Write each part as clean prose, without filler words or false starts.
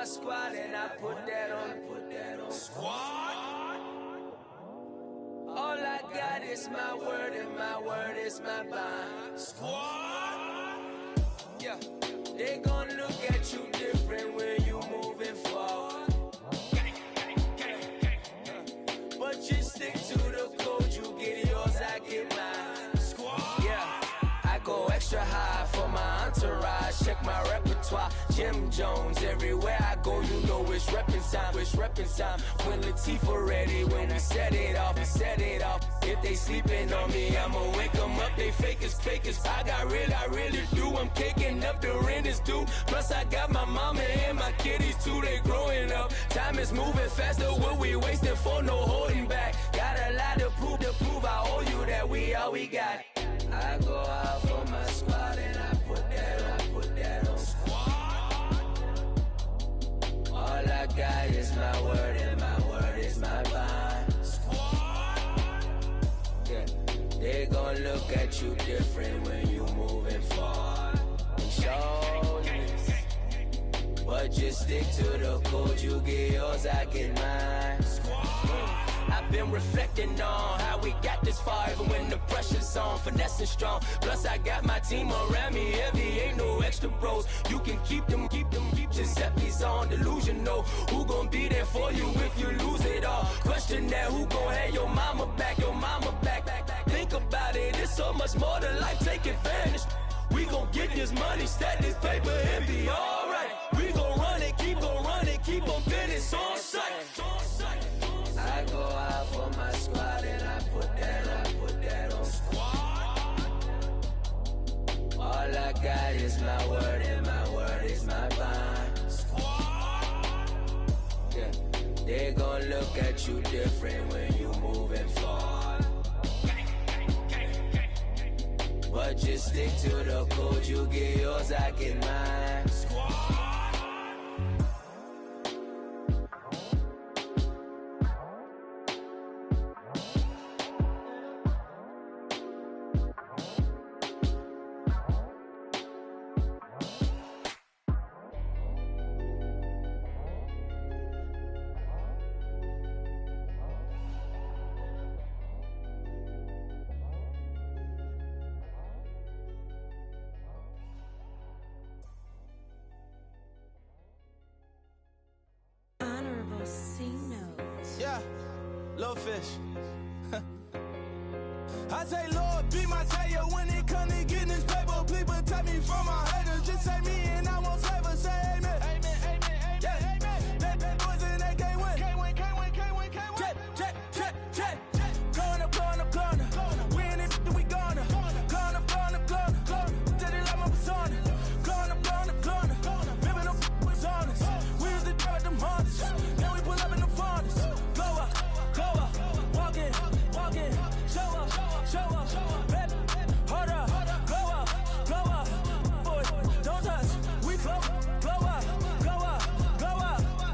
my squad and I put that on squad. All I got is my word and my word is my bond. Squad. Yeah, they gon' look at you different when you moving forward. But you stick to the code, you get yours, I get mine. Squad. Yeah, I go extra high for my entourage. Check my repertoire, Jim Jones. Everywhere I go, you know it's reppin' time. It's reppin' time. When Latifah ready, when we set it off, we set it off. If they sleeping on me, I'ma wake them up. They fakers. I really do. I'm caking up, the rent is due. Plus I got my mama and my kiddies too. They growing up. Time is moving faster. What we wasting for? No holding back. Got a lot to prove. I owe you that we all we got. I go out for my squad and I put that on squad. All I got is my word and my word is my bond. Squad. Yeah, they gon' look at you different when you moving forward. Show this, but just stick to the code. You get yours, I get mine. I've been reflecting on how we got this far, even when the pressure's on, finessing strong. Plus I got my team around me heavy, ain't no extra bros. You can keep them. Giuseppe's on delusional. Who gon' be there for you if you lose it all? Question that, who gon' have your mama back? Think about it, it's so much more to life, take advantage. We gon' get this money, stack this paper, and be alright. We gon' run it, keep on business on sight. I go out for my squad and I put that on squad. All I got is my word and my word is my bond. Squad. Yeah, they gon' look at you different when you moving forward. But just stick to the code, you get yours, I get mine. Squad. Yeah, little fish. I say, Lord, be my savior when it come to getting this paper. Please protect me from my haters. Just say me and I won't save us. Say amen. Amen. Yeah. Amen. That boys and they can't win. Can't win. Check. Corner. Win it, we gonna. Corner. Did it like my persona. Corner. Remember them was honest. We was the drug them hardest. Then we pull up in the farthest. Go up. Walking. Show up. Baby, hold up. Go up. Boy, don't touch. We flow up.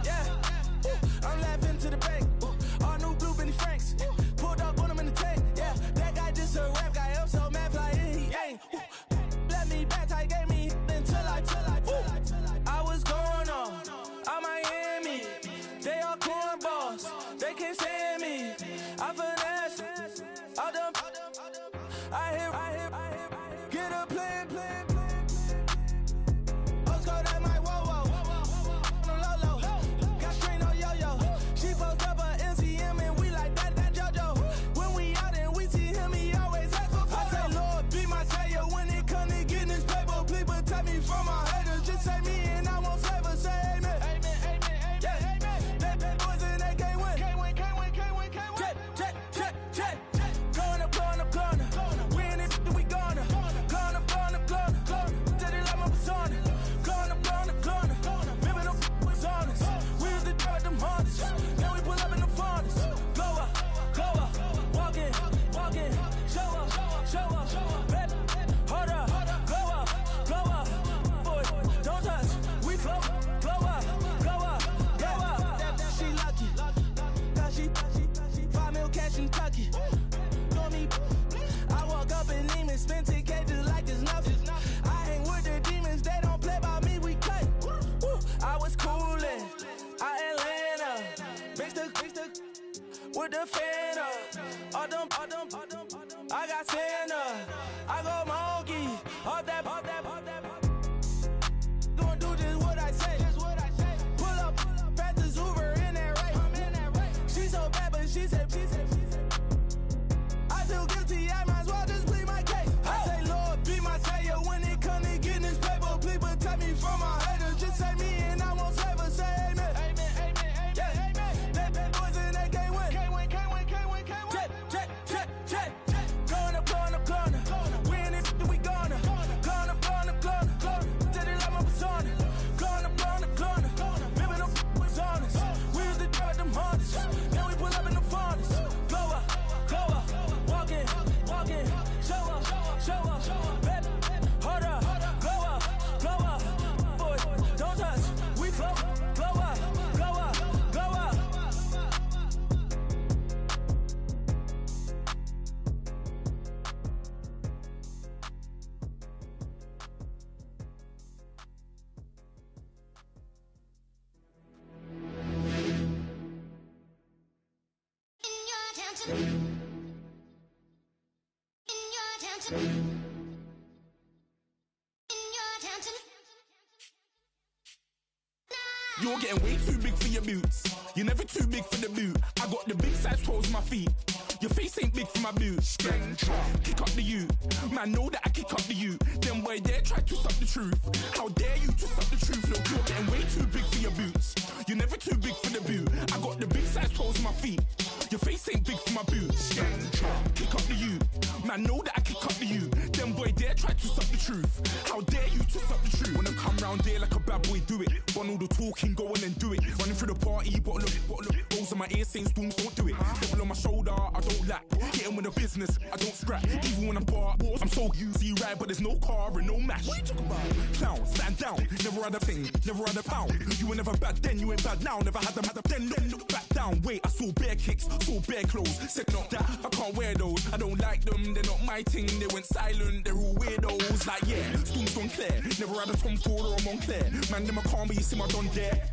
Yeah. I'm laughing to the bank. All new blue Benny Franks. Pulled up on him in the tank. Yeah, that guy just a rap guy. I'm so mad fly in, he ain't. Let me back, I gave me until I was going on. I'm Miami. They all cornballs. They can't stand me. I finesse. All them. I hear. Get a plan. Oscar, that my whoa. On low. Got strain on yo. She post up a NCM and we like that JoJo. When we out and we see him, he always ask for photo. I say, Lord, be my savior when it come to getting this paper. Please protect me from my haters. Just say me and I won't save us. Say amen. Yeah. That boys and they can't win. Check. Corner. Win it, we gonna. Corner. Did it like my persona. Corner. Remember them was honest. We was the drug them hardest. Then we pull up in the farthest. Go up. Walking. Show up. Baby, hold up. Go up. Boy, don't touch. We flow up. She lucky. Cause she 5 mil cash in Tucky. Know me. I walk up in demons, spend 10K just like it's nothing. I hang with the demons, they don't play by me, we cut. I was coolin', with the fan up. I got Santa. I go monkey. Up that. Gonna do just what I say. Pull up, past the Uber in that race. She so bad, but she said. I feel guilty, I might as well just plead my case. I say, Lord, be my savior when it come to getting this paper. Please protect me from my haters. Just say me and I won't save her. Say amen. Yeah. That boys and they can't win. Check. Corner. We in this, we gonna. Corner. Tell they like my persona. Corner. Remember them was honest. We used to drive them Hondas. Now we pull up in the Fondas. Glow up. Walking. Show up. Baby, hold up. Glow up. Boy, don't touch. We glow up. You're getting way too big for your boots. You're never too big for the boot. I got the big size toes on my feet. Your face ain't big for my boots. Kick up the you. Man, know that I kick up the you. Them boy there try to stop the truth. How dare you to stop the truth? Look, you're getting way too big for your boots. You're never too big for the boot. I got the big size toes on my feet. Your face ain't big for my boots. Kick up the you. Man, know that I kick up the you. Them boy there try to stop the truth. How dare you to stop the truth? When I come round there like a bad boy, do it. Want all the talking, go on and do it. Running through the party, bottle up. Rolls on my ear saying storms, don't do it. Devil on my shoulder, I don't lack. Getting with the business, I don't scrap. Even when I'm bar, I'm so easy right, but there's no car and no mash. What you talking about? Clown, stand down. Never had a thing, never had a pound. You were never bad then, you ain't bad now. Never had them, then look back down. Wait, I saw bare kicks, saw bare clothes. Said not that, I can't wear those. I don't like them, they're not my thing. They went silent, they're all weirdos. Like yeah, storms don't clear. Never had a Tom Ford or a Montclair. Man, them I can't, but you see my don there.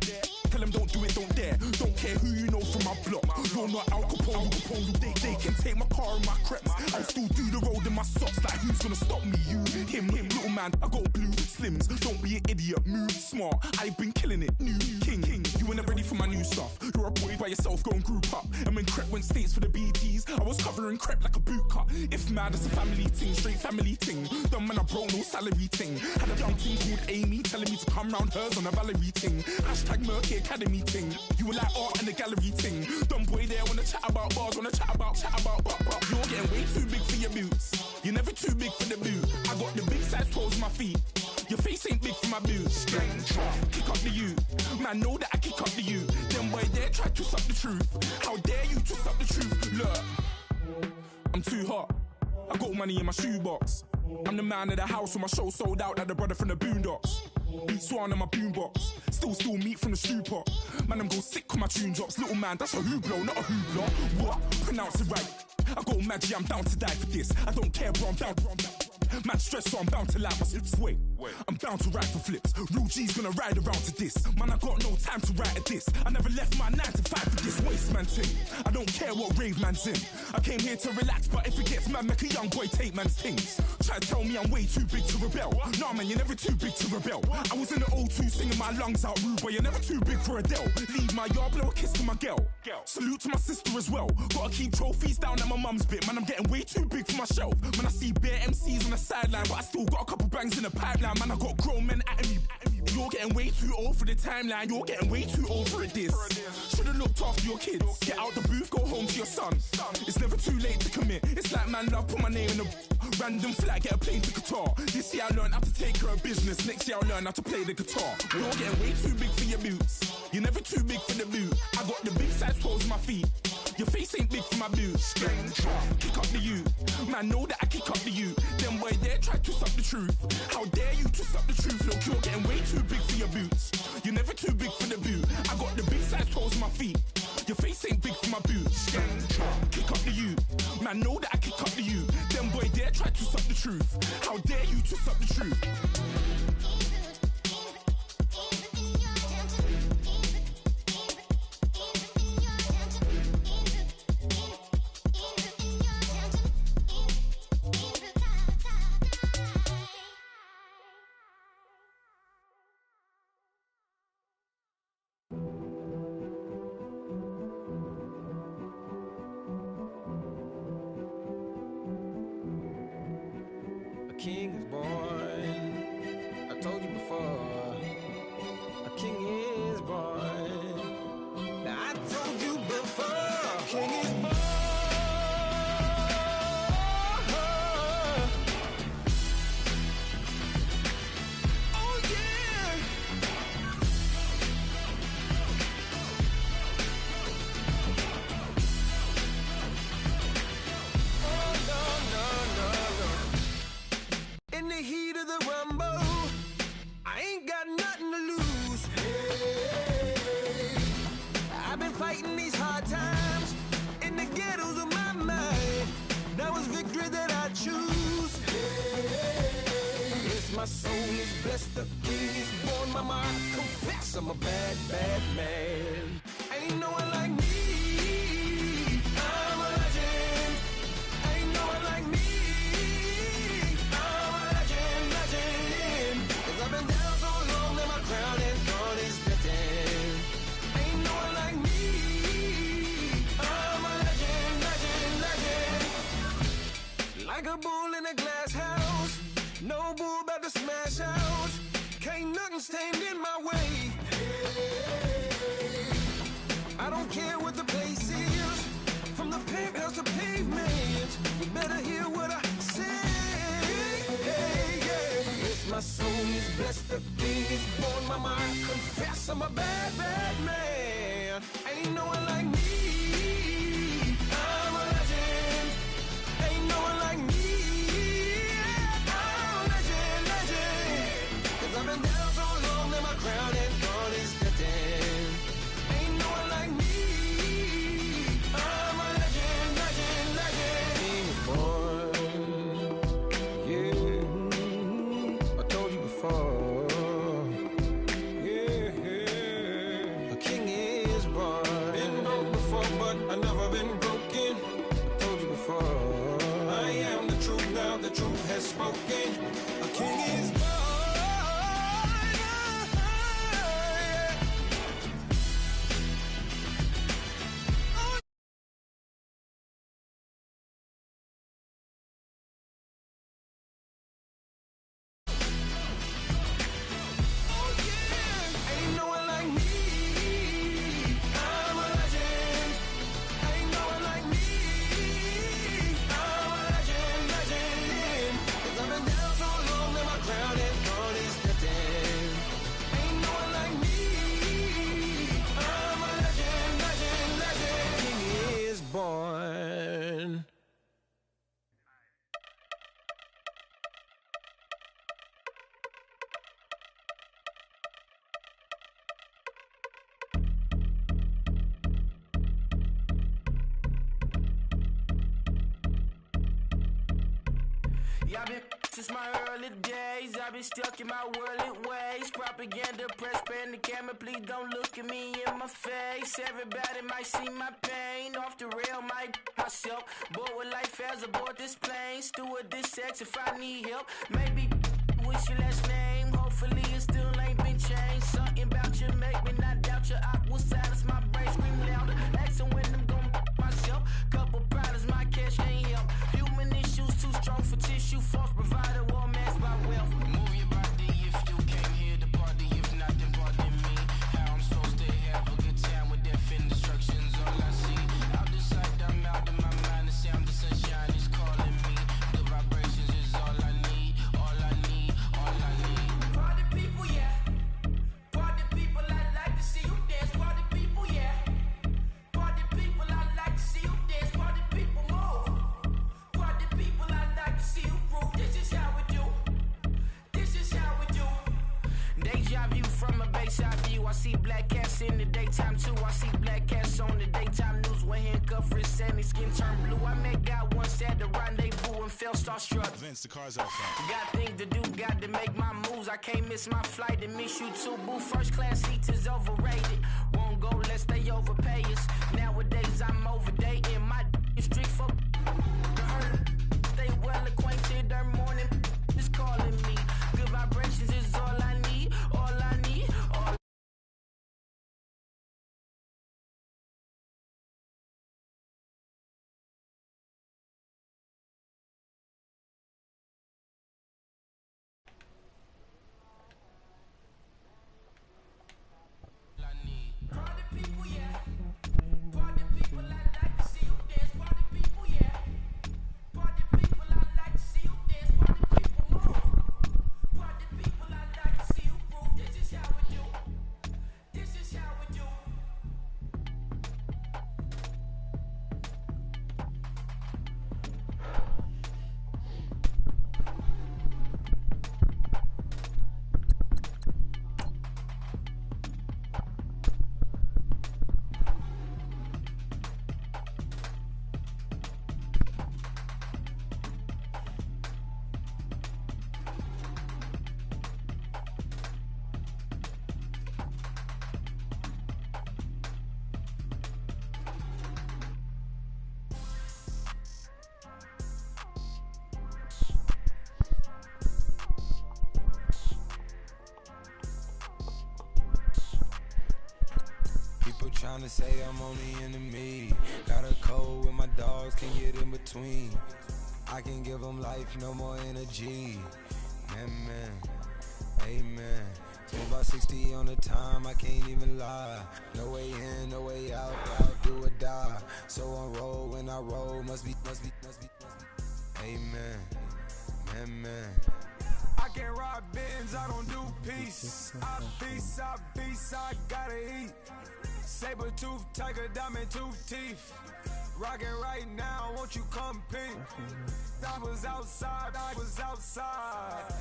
Tell them don't do it, don't dare. Don't care who you know from my block. You're not Al Capone, they can take my car and my creps. I'll still do the road in my socks. Like who's gonna stop me? You, him, little man. I got blue slims. Don't be an idiot, move smart. I've been killing it, new king. You were never ready for my new stuff. You're a boy by yourself, go and group up. And when Crep went states for the BTs, I was covering Crep like a boot cut. If mad, it's a family ting, straight family ting. Dumb man, I broke no salary ting. Had a young ting called Amy telling me to come round hers on a Valerie ting. Hashtag Murky Academy ting. You were like art and the gallery ting. Dumb boy there wanna chat about bars, wanna chat about. You're getting way too big for your boots. You're never too big for the boot. I got the big size toes on my feet. Your face ain't big for my boots. Kick up the you. Man, know that I kick up the you. Them boy there try to stop the truth. How dare you to stop the truth? Look, I'm too hot. I got money in my shoebox. I'm the man of the house when my show sold out like the brother from the Boondocks. Beat Swan on my boombox. Still meat from the stew pot. Man, I'm go sick with my tune drops. Little man, that's a hooplo, not a hoopla. What? Pronounce it right. I got Maggie, I'm down to die for this. I don't care, bro, I'm down. Man stressed, so I'm bound to like my slips. Wait, I'm bound to ride for flips. Real G's gonna ride around to this. Man, I got no time to write at this. I never left my 9 to 5 for this waste man thing. I don't care what rave man's in. I came here to relax, but if it gets mad, make a young boy take man's things. Try to tell me I'm way too big to rebel. Nah, man, you're never too big to rebel. I was in the O2 singing my lungs out rude, but you're never too big for Adele. Leave my yard, blow a kiss to my girl. Salute to my sister as well. Gotta keep trophies down at my mum's bit. Man, I'm getting way too big for my shelf. Man, I see bare MCs on the sideline, but I still got a couple bangs in the pipeline. Man, I got grown men at me. You're getting way too old for the timeline. You're getting way too old for a diss. Should've looked after your kids. Get out the booth, go home to your son. It's never too late to commit. It's like man love, put my name in a random flat, get a plane to Qatar. This year I learned how to take care of business. Next year I'll learn how to play the guitar. You're getting way too big for your boots. You're never too big for the boot. I got the big size toes on my feet. Your face ain't big for my boots. Kick up the you. Man, know that I kick up the you. Them boy there try to stop the truth. How dare you to stop the truth? Look, you're getting way too big for your boots. You're never too big for the boot. I got the big size toes on my feet. Your face ain't big for my boots. Kick up the you. Man, know that I kick up the you. Them boy there try to stop the truth. How dare you to stop the truth? a king is born. I told you before, a king is born. Now I told you before, a king is born. Oh yeah. In the heat of the rumble, I ain't got nothing to lose. Hey, I've been fighting these hard times in the ghettos of my mind. Now it's victory that I choose. Hey, yes, my soul is blessed, the king is born. Mama, I confess I'm a bad, bad man. Ain't no one like me. I'm a legend. Ain't no one like me. I've been down so long that my crown and throne is lifted. Ain't no one like me. I'm a legend, legend, legend. Like a bull in a glass house, no bull about to smash out. Can't nothing stand in my way. I don't care what the place is, from the penthouse to pavement. You better hear what I say. Hey, yeah. Yes, my soul is blessed, the king is born. Mama, I confess I'm a bad, bad man. Ain't no one like me. I'm a legend. Ain't no one like me. I'm a legend, legend. 'Cause I've been down so long that my crown and throne is lifted. Ain't no one like me. I'm a legend, legend, legend. King is born. Yeah, I told you before. Yeah, a king is born. Been broke before, but I never been broken. I told you before. I am the truth now, the truth has spoken. A king is born. Ain't no one like me. I'm a legend. Ain't no one like me. I'm a legend, legend. 'Cause I've been down so long that my crown and throne is lifted. Ain't no one like me. I'm a legend, legend, legend. King is born. Yeah, I've been since my early days. I've been stuck in my worldly ways. Propaganda, press, pan the camera. Please don't look at me in my face. Everybody might see my pain. Off the rail, might myself. Bored with life as aboard this plane. Steward this sex if I need help. Maybe what's your last name? Hopefully it still ain't been changed. Something about you make me not doubt you. I will silence my brain, scream louder. Asking when I'm gon' myself. Couple problems, my cash ain't help. Human issues too strong for tissue. False provider, war mask by wealth. Move your body if you came here to party. If not, then pardon me. How I'm supposed to have a good time with death and destruction's all I see. Out the sight, I'm out of my mind. The sound of sunshine is calling me. The vibrations is all I need. All I need, all I need. Party people, yeah. Party people, I like to see you dance. Party people, yeah. Party people, I like to see you dance. Party people, move. Party people, I like to see you groove. This is how we do. This is how we do. Deja view from a bayside view. I see black cats in the daytime too. I see black cats on the daytime news. When handcuffed, wrist and his skin turned blue. I met God once at the rendezvous and felt starstruck. Vince, the car's out front. Got things to do, got to make my moves. I can't miss my flight to miss you too. Boo, first class seats is overrated. Won't go lest they overpay us. Nowadays I'm overdating. My strict for stay well acquainted. Their morning is calling me. Good vibrations is all I need. All I need. All trying to say I'm only into me. Got a code with my dogs, can't get in between. I can give them life, no more energy. Amen, amen. Spent about 60 on the time, I can't even lie. No way in, no way out, do or die. So on roll when I roll, must be. Amen, amen. I can't ride Benz, I don't do peace. I beast, I gotta eat. Saber tooth, tiger, diamond tooth teeth. Rockin' right now, won't you come peek? I was outside.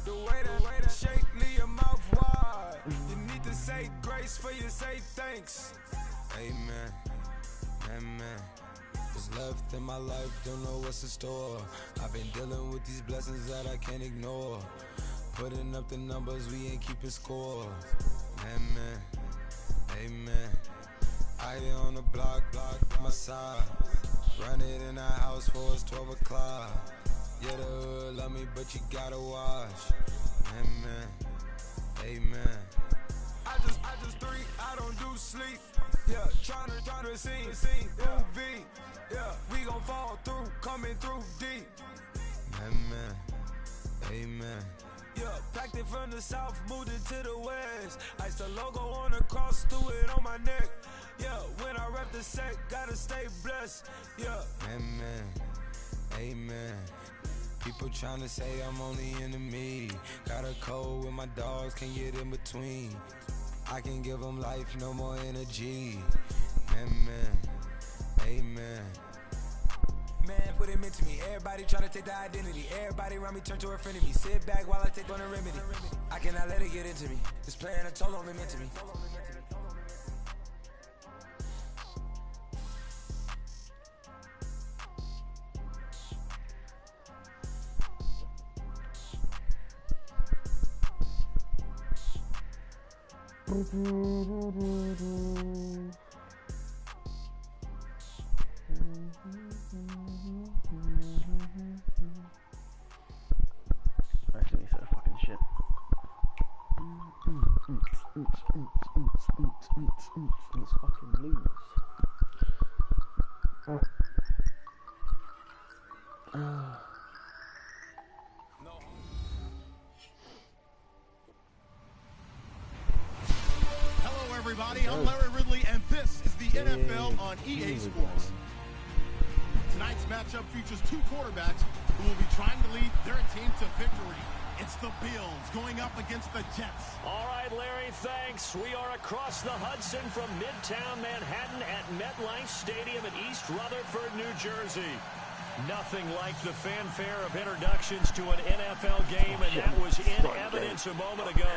The way to shake, leave your mouth wide. You need to say grace for you say thanks. Amen, amen. What's left in my life, don't know what's in store. I've been dealing with these blessings that I can't ignore. Putting up the numbers, we ain't keeping score. Amen, amen. I here on the block, my side. Run it in our house for it's 12 o'clock. Yeah, the hood love me, but you gotta watch. Amen, amen. I just three, I don't do sleep. Yeah, tryna see, UV. Yeah, we gon' fall through, coming through deep. Amen, amen. Yeah, packed it from the south, moved it to the west. Iced the logo on the cross, threw it on my neck. Yeah, when I rep the set, gotta stay blessed. Yeah. Amen, amen. People tryna say I'm only into me. Got a code with my dogs, can't get in between. I can give them life, no more energy. Amen, amen. Man, put it into me. Everybody try to take the identity. Everybody around me turn to a friend of me. Sit back while I take on a remedy. I cannot let it get into me. This playing a toll on me, meant to me. Actually, so fucking shit. Let's fucking lose. Hello, everybody. I'm Larry Ridley, and this is the NFL on EA Sports. Tonight's matchup features two quarterbacks who will be trying to lead their team to victory. It's the Bills going up against the Jets. All right, Larry, thanks. We are across the Hudson from Midtown Manhattan at MetLife Stadium in East Rutherford, New Jersey. Nothing like the fanfare of introductions to an NFL game, and that was in evidence a moment ago.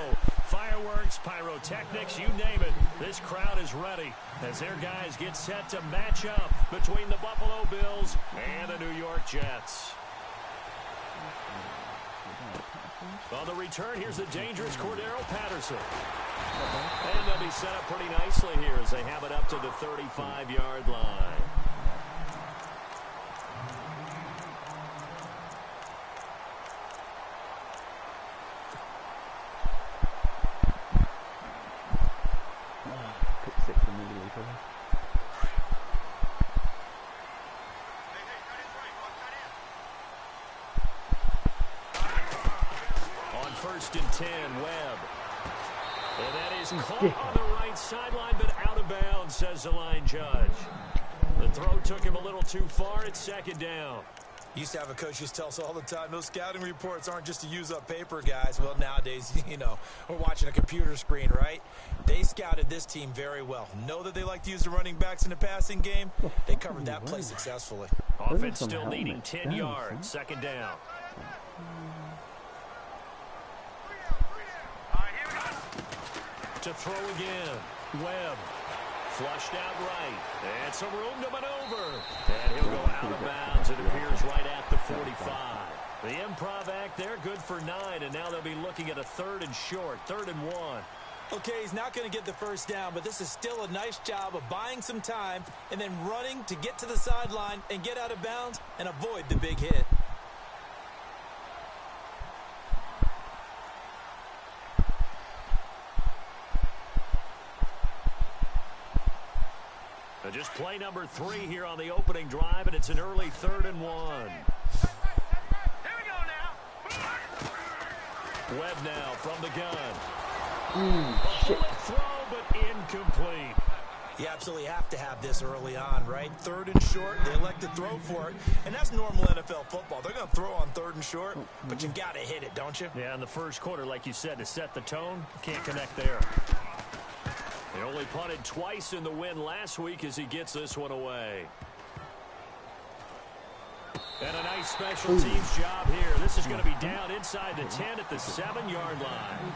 Fireworks, pyrotechnics, you name it. This crowd is ready as their guys get set to match up between the Buffalo Bills and the New York Jets. On the return, here's the dangerous Cordero Patterson. And they'll be set up pretty nicely here as they have it up to the 35-yard line. Pick six immediately, probably. First and 10, Webb. And that is caught on the right sideline, but out of bounds, says the line judge. The throw took him a little too far. It's second down. Used to have a coach just tell us all the time, those scouting reports aren't just to use up paper, guys. Well, nowadays, you know, we're watching a computer screen, right? They scouted this team very well. Know that they like to use the running backs in the passing game. They covered that play successfully. Offense still needing 10 yards. Second down. To throw again. Webb. Flushed out right. And some room to maneuver. And he'll go out of bounds. It appears right at the 45. The improv act there, good for 9. And now they'll be looking at a third and short. 3rd and 1. Okay, he's not going to get the first down, but this is still a nice job of buying some time and then running to get to the sideline and get out of bounds and avoid the big hit. number 3 here on the opening drive, and it's an early 3rd and 1. Webb now from the gun. Shit. Throw, but incomplete. You absolutely have to have this early on, right? 3rd and short, they elect to throw for it, and that's normal NFL football. They're going to throw on 3rd and short, but you've got to hit it, don't you? Yeah, in the first quarter, like you said, to set the tone, can't connect there. They only punted twice in the win last week as he gets this one away. And a nice special teams job here. This is going to be down inside the 10 at the 7-yard line.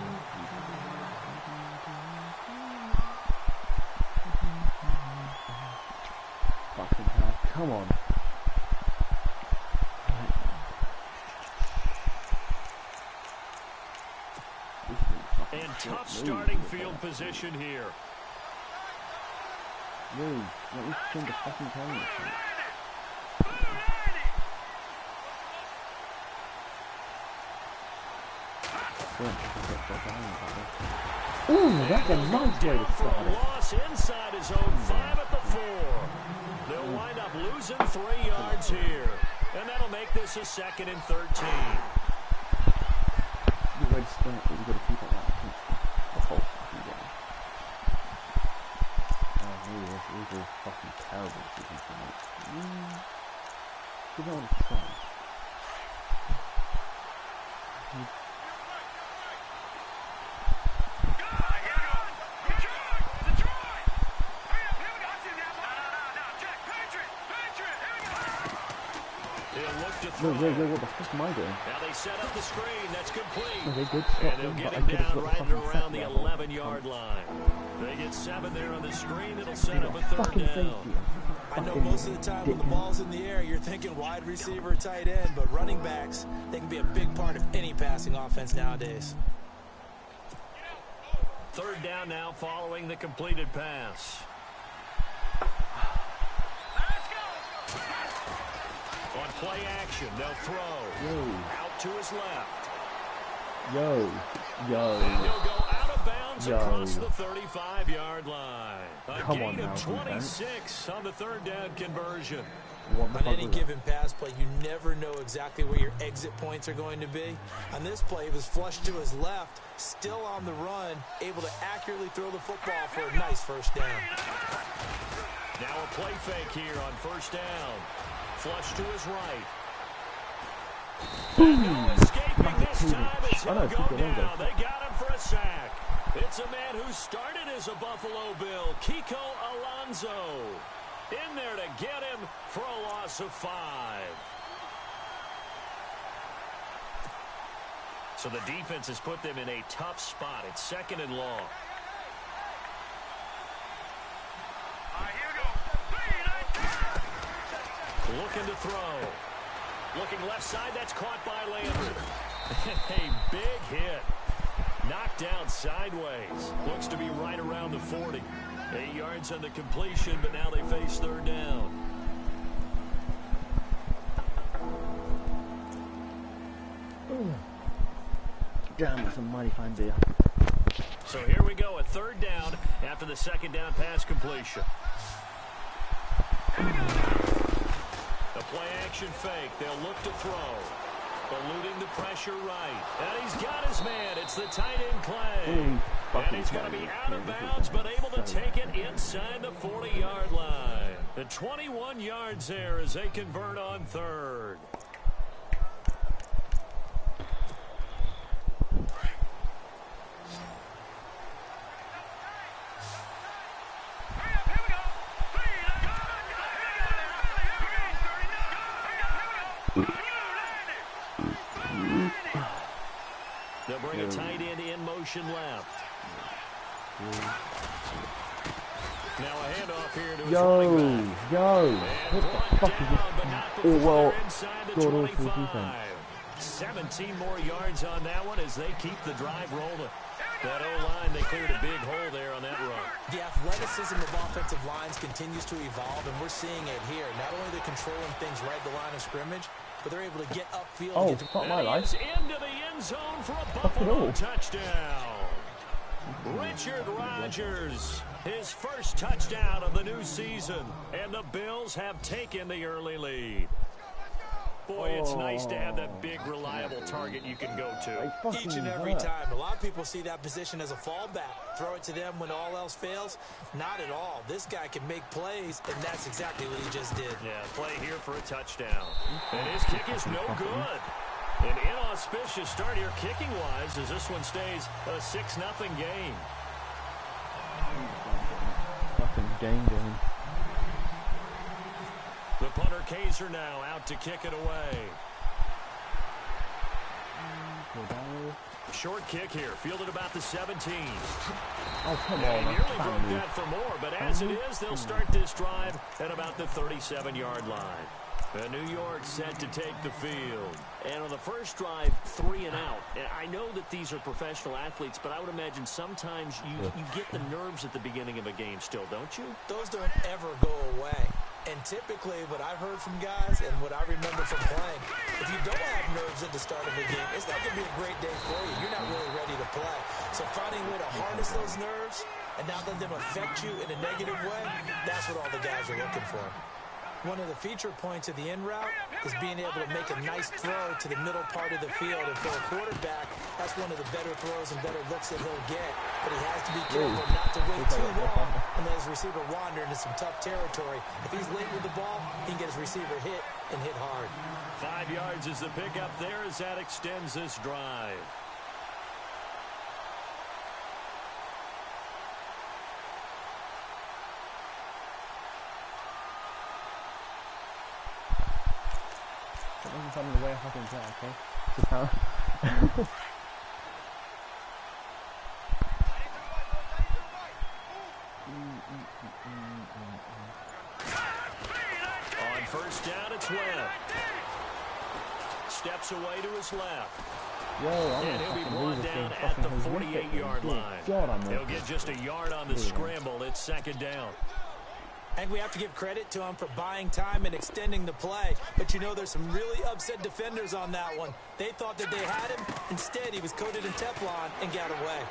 Fucking hell. Come on. And tough starting field position here. Move. Let me spend the fucking time. Ooh, that's a nice way to start it. Loss inside his own 5 at the 4. They'll wind up losing 3 yards here. And that'll make this a 2nd and 13. You ready to start, but you gotta keep it like the whole fucking game. Oh, these are fucking terrible decisions to make. You don't want to try. Yo, what the fuck am I doing? Now they set up the screen. That's complete. Okay, good. And they'll get him down right around the 11-yard line. They get 7 there on the screen. It'll set up a 3rd down. I know most of the time when the ball's in the air, you're thinking wide receiver, tight end, but running backs, they can be a big part of any passing offense nowadays. 3rd down now following the completed pass. On play action, they'll throw. Out to his left. And he'll go out of bounds across the 35-yard line. A gain of 26 on the 3rd down conversion. On any given pass play, you never know exactly where your exit points are going to be. On this play, he was flushed to his left, still on the run, able to accurately throw the football for a nice 1st down. Now a play fake here on 1st down. Flush to his right. No escaping this time as he'll go down. They got him for a sack. It's a man who started as a Buffalo Bill, Kiko Alonso. In there to get him for a loss of 5. So the defense has put them in a tough spot. It's 2nd and long. Looking to throw. Looking left side, that's caught by Landry. A big hit. Knocked down sideways. Looks to be right around the 40. 8 yards on the completion, but now they face 3rd down. Damn, that's a mighty fine beer. So here we go, a 3rd down after the 2nd down pass completion. A play-action fake. They'll look to throw. Eluding the pressure right. And he's got his man. It's the tight end Clay. And he's going to be out of bounds, but able to take it inside the 40-yard line. The 21 yards there as they convert on 3rd. They'll bring a tight end in motion left. Now a handoff here to his running back. What the fuck is this? Oh, well, God awful defense. 17 more yards on that one as they keep the drive rolling. That O-line, they cleared a big hole there on that run. The athleticism of offensive lines continues to evolve, and we're seeing it here. Not only they're controlling things right at the line of scrimmage, but they're able to get upfield. Oh, fuck my life. Into the end zone for a Buffalo touchdown. Richard Rodgers, his first touchdown of the new season, and the Bills have taken the early lead. Boy, it's nice to have that big, reliable target you can go to. Each and every time. A lot of people see that position as a fallback. Throw it to them when all else fails. Not at all. This guy can make plays, and that's exactly what he just did. Yeah, play here for a touchdown. And his kick is no good. An inauspicious start here kicking-wise as this one stays a 6-0 game. Fucking game. The punter Kaiser now out to kick it away. Short kick here, fielded about the 17. Oh, come on. He nearly broke that for more, but as it is, they'll start this drive at about the 37-yard line. New York set to take the field. And on the first drive, 3 and out. And I know that these are professional athletes, but I would imagine sometimes you get the nerves at the beginning of a game still, don't you? Those don't ever go away. And typically what I've heard from guys and what I remember from playing, if you don't have nerves at the start of a game, it's not going to be a great day for you. You're not really ready to play. So finding a way to harness those nerves and not let them affect you in a negative way, that's what all the guys are looking for. One of the feature points of the in route is being able to make a nice throw to the middle part of the field. And for a quarterback, that's one of the better throws and better looks that he'll get. But he has to be careful not to wait too long and let his receiver wander into some tough territory. If he's late with the ball, he can get his receiver hit and hit hard. 5 yards is the pickup there as that extends this drive. The way I fucking play, okay? Just how On first down, it's Webb. Steps away to his left. And he'll be brought down at the 48-yard line. He'll get just a yard on the scramble. It's second down. I think we have to give credit to him for buying time and extending the play. But you know there's some really upset defenders on that one. They thought that they had him. Instead, he was coated in Teflon and got away.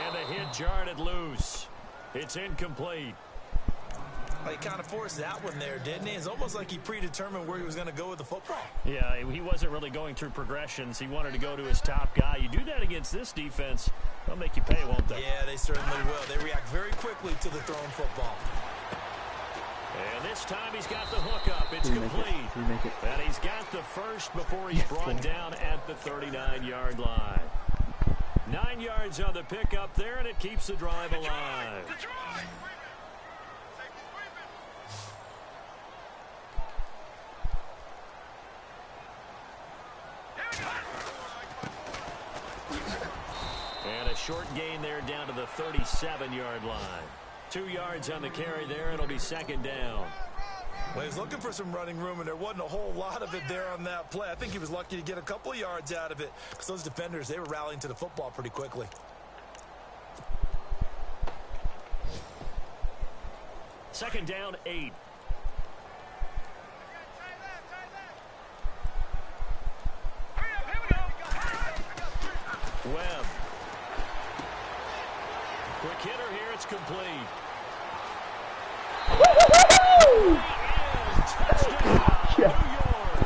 And the hit jarred it loose. It's incomplete. Well, he kind of forced that one there, didn't he? It's almost like he predetermined where he was going to go with the football. Yeah, he wasn't really going through progressions. He wanted to go to his top guy. You do that against this defense, they'll make you pay, won't they? Yeah, they certainly will. They react very quickly to the thrown football. And this time he's got the hook up. It's complete. And he's got the first before he's brought down at the 39-yard line. 9 yards on the pickup there, and it keeps the drive alive. And a short gain there down to the 37-yard line. 2 yards on the carry there. It'll be second down. Well, he was looking for some running room, and there wasn't a whole lot of it there on that play. I think he was lucky to get a couple of yards out of it because those defenders, they were rallying to the football pretty quickly. Second down, 8. Webb. Quick hitter here, it's complete. Touchdown, New York.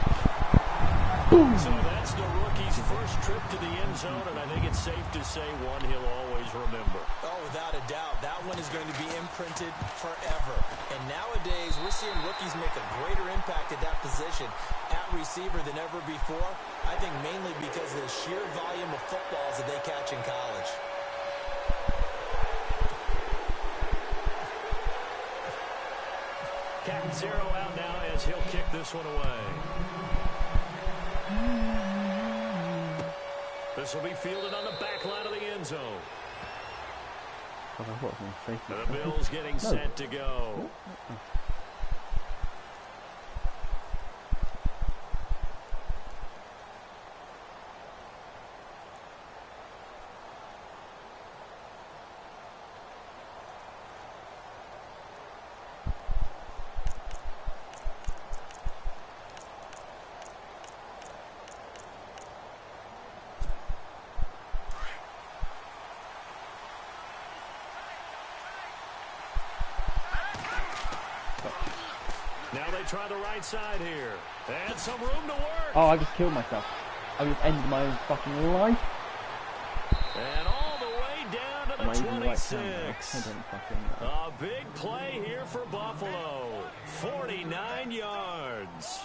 So that's the rookie's first trip to the end zone, and I think it's safe to say one he'll always remember. Oh, without a doubt. That one is going to be imprinted forever. And nowadays, we're seeing rookies make a greater impact at that position at receiver than ever before. I think mainly because of the sheer volume of footballs that they catch in college. Captain Zero out now as he'll kick this one away. This will be fielded on the back line of the end zone. The Bills getting set to go. Now they try the right side here. And some room to work. Oh, I just killed myself. I just ended my own fucking life. And all the way down to the 26. A big play here for Buffalo. 49 yards.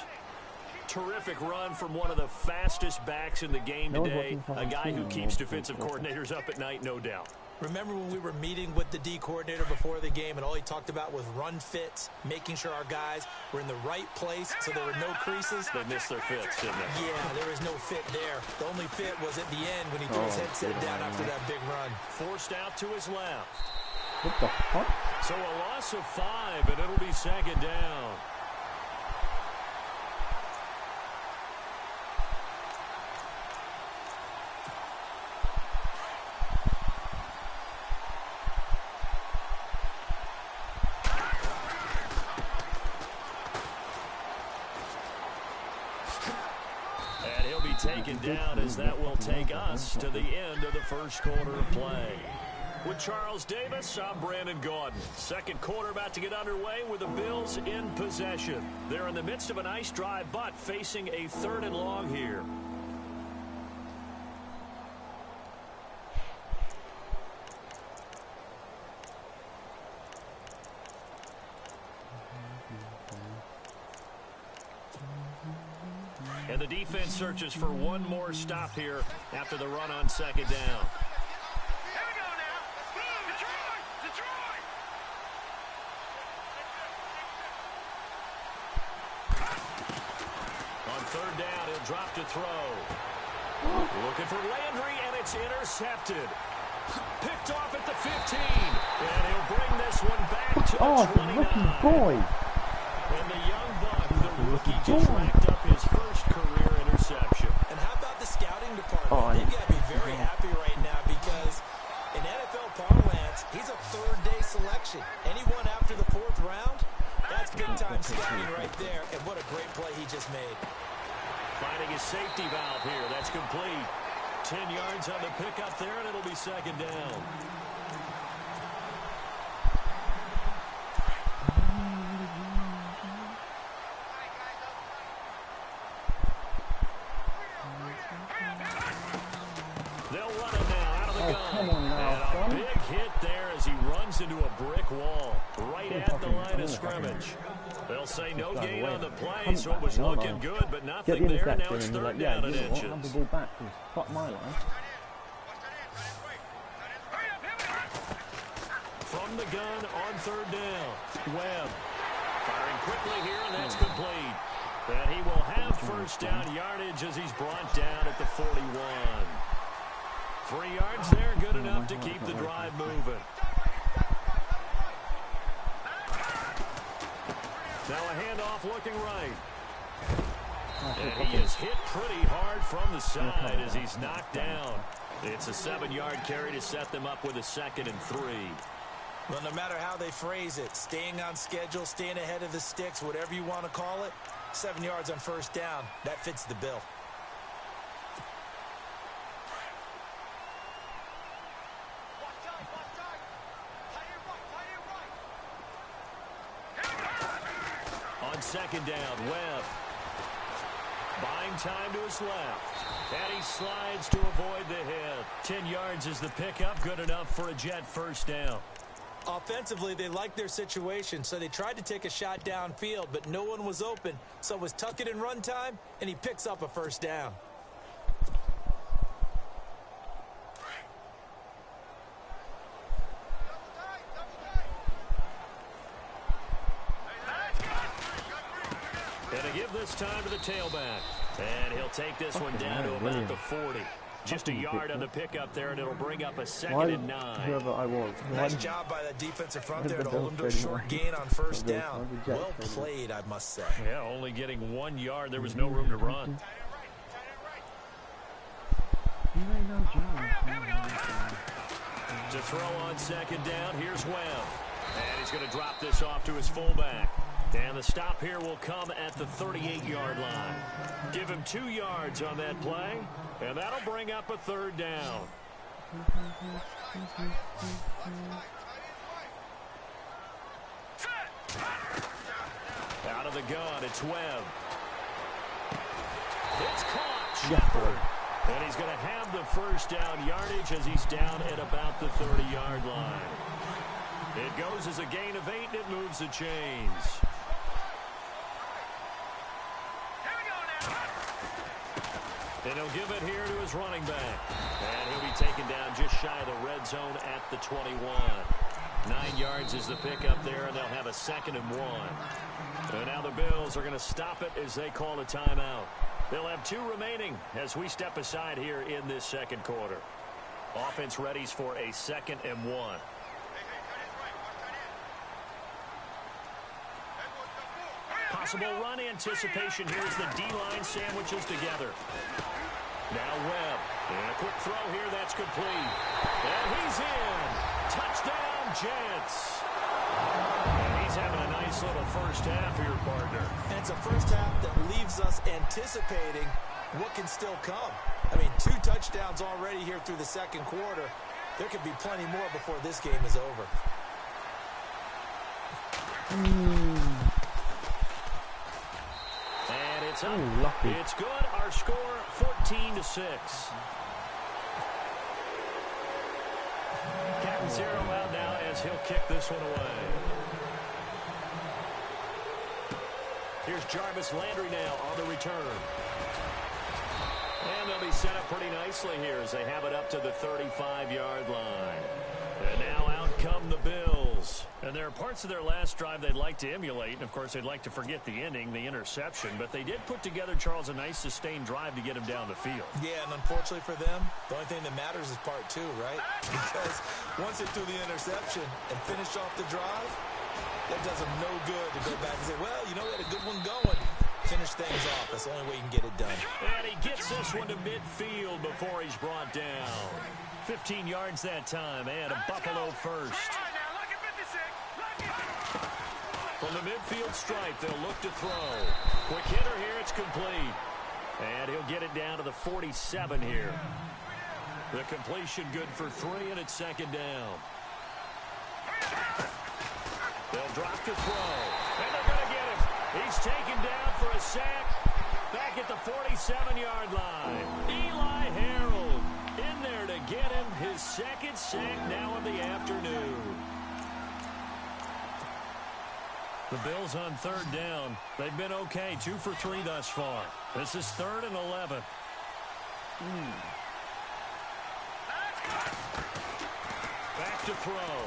Terrific run from one of the fastest backs in the game today. A guy who keeps defensive coordinators up at night, no doubt. Remember when we were meeting with the D coordinator before the game and all he talked about was run fits, making sure our guys were in the right place so there were no creases? They missed their fits, didn't they? Yeah, there was no fit there. The only fit was at the end when he threw his headset down after that big run. Forced out to his left. What the fuck? So a loss of 5, and it'll be second down. Taken down as that will take us to the end of the first quarter of play. With Charles Davis, I'm Brandon Gaudin. Second quarter about to get underway with the Bills in possession. They're in the midst of a nice drive, but facing a 3rd and long here. And the defense searches for one more stop here after the run on second down. Here we go now. Detroit! On 3rd down, he'll drop to throw. Looking for Landry, and it's intercepted. Picked off at the 15. And he'll bring this one back to the 29. Rookie boy. And the young buck, the rookie, just racked up his first career interception. And how about the scouting department? They've got to be very happy right now because in NFL parlance, he's a 3rd-day selection. Anyone after the 4th round, that's big-time scouting right there. And what a great play he just made. Finding his safety valve here. That's complete. 10 yards on the pickup there, and it'll be second down. They'll run it now out of the gun. And a big hit there as he runs into a brick wall right at the line of scrimmage. They'll say no gain on the play, so it was looking good, but nothing there. Now it's 3rd down and inches. Have the ball back, fuck my life. From the gun on 3rd down. Webb firing quickly here, and that's complete. And he will have first down yardage as he's brought down at the 41. 3 yards there, good enough to keep the drive moving. Now a handoff looking right. And he is hit pretty hard from the side as he's knocked down. It's a 7-yard carry to set them up with a 2nd and 3. Well, no matter how they phrase it, staying on schedule, staying ahead of the sticks, whatever you want to call it, 7 yards on first down, that fits the bill. On second down, Webb buying time to his left. And he slides to avoid the hit. 10 yards is the pickup, good enough for a Jet first down. Offensively, they liked their situation, so they tried to take a shot downfield, but no one was open. So it was tuck it in run time, and he picks up a first down. And to give this time to the tailback. And he'll take this one down to about the 40. Just a yard on the pickup there, and it'll bring up a 2nd and 9. Whoever I was. Nice job by that defensive front there to hold him to a short gain on first down. Well played, I must say. Yeah, only getting 1 yard. There was no room to run. To throw on second down, here's Webb. And he's going to drop this off to his fullback. And the stop here will come at the 38-yard line. Give him 2 yards on that play, and that'll bring up a 3rd down. Out of the gun. It's Webb. It's caught. Yeah, boy. And he's going to have the first down yardage as he's down at about the 30-yard line. It goes as a gain of 8, and it moves the chains. And he'll give it here to his running back. And he'll be taken down just shy of the red zone at the 21. 9 yards is the pickup there, and they'll have a 2nd and 1. And now the Bills are going to stop it as they call a timeout. They'll have 2 remaining as we step aside here in this second quarter. Offense readies for a 2nd and 1. Possible run anticipation here as the D-line sandwiches together. Now Webb. And a quick throw here. That's complete. And he's in. Touchdown, Jets. And he's having a nice little first half here, partner. And it's a first half that leaves us anticipating what can still come. I mean, 2 touchdowns already here through the second quarter. There could be plenty more before this game is over. And it's up. Ooh, lucky. It's good. Our score, 14-6. Captain Zero out now as he'll kick this one away. Here's Jarvis Landry now on the return. And they'll be set up pretty nicely here as they have it up to the 35-yard line. And now out come the Bills. And there are parts of their last drive they'd like to emulate. And, of course, they'd like to forget the ending, the interception. But they did put together, Charles, a nice sustained drive to get him down the field. Yeah, and unfortunately for them, the only thing that matters is part 2, right? Because once they threw the interception and finished off the drive, that does them no good to go back and say, well, you know, we had a good one going. Finish things off. That's the only way you can get it done. And he gets this one to midfield before he's brought down. 15 yards that time, and a Buffalo first. From the midfield stripe, they'll look to throw. Quick hitter here, it's complete. And he'll get it down to the 47 here. The completion good for 3, and it's 2nd down. They'll drop to throw. And they're going to get him. He's taken down for a sack. Back at the 47-yard line. Eli Harold in there to get him his 2nd sack now in the afternoon. The Bills on 3rd down. They've been okay. 2 for 3 thus far. This is 3rd and 11. Back to throw.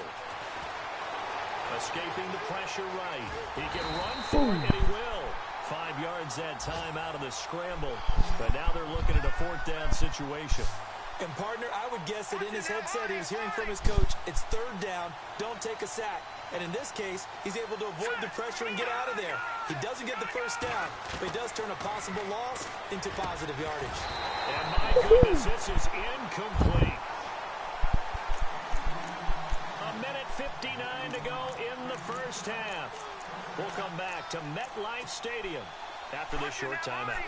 Escaping the pressure right. He can run for it, and he will. 5 yards that time out of the scramble. But now they're looking at a 4th down situation. And, partner, I would guess that in his headset he was hearing from his coach, it's 3rd down, don't take a sack. And in this case, he's able to avoid the pressure and get out of there. He doesn't get the first down, but he does turn a possible loss into positive yardage. And my goodness, this is incomplete. 1:59 to go in the first half. We'll come back to MetLife Stadium after this short timeout.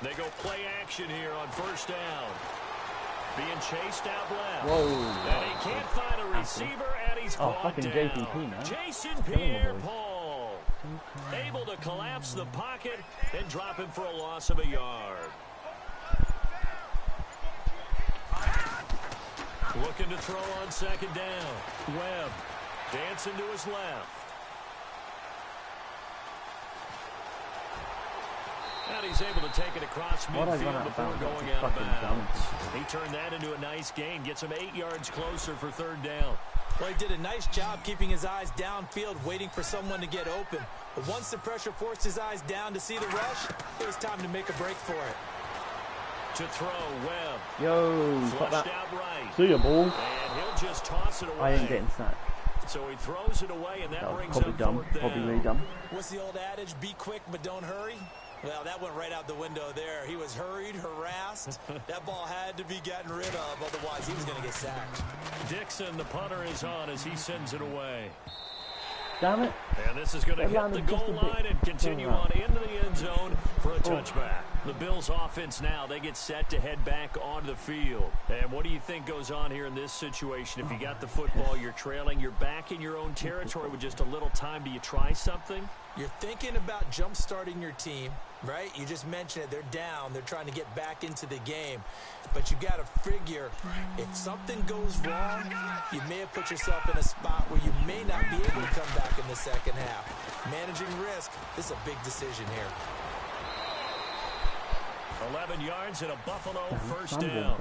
They go play action here on 1st down. Being chased out left. Whoa. And he can't find a receiver, and he's brought down. JPP, man. Jason Pierre-Paul. Able to collapse the pocket and drop him for a loss of a yard. Looking to throw on 2nd down. Webb dancing to his left. And he's able to take it across midfield before going out of bounds. He turned that into a nice gain. Gets him 8 yards closer for 3rd down. Well, he did a nice job keeping his eyes downfield, waiting for someone to get open. But once the pressure forced his eyes down to see the rush, it was time to make a break for it. To throw, Webb. Yo, flushed that. Out right. See ya, ball. And he'll just toss it away. I ain't getting sacked. So he throws it away, and that brings probably up dumb. 4th down. Probably really dumb. What's the old adage? Be quick, but don't hurry. Well, that went right out the window there. He was hurried, harassed. That ball had to be gotten rid of, otherwise he was going to get sacked. Dixon, the punter, is on as he sends it away. Damn it. And this is going to hit the goal line and continue on into the end zone for a touchback. The Bills offense now, they get set to head back onto the field. And what do you think goes on here in this situation? If you got the football, you're trailing, you're back in your own territory with just a little time. Do you try something? You're thinking about jump-starting your team, right? You just mentioned it. They're down. They're trying to get back into the game. But you got to figure, if something goes wrong, you may have put yourself in a spot where you may not be able to come back in the second half. Managing risk is a big decision here. 11 yards and a Buffalo first down.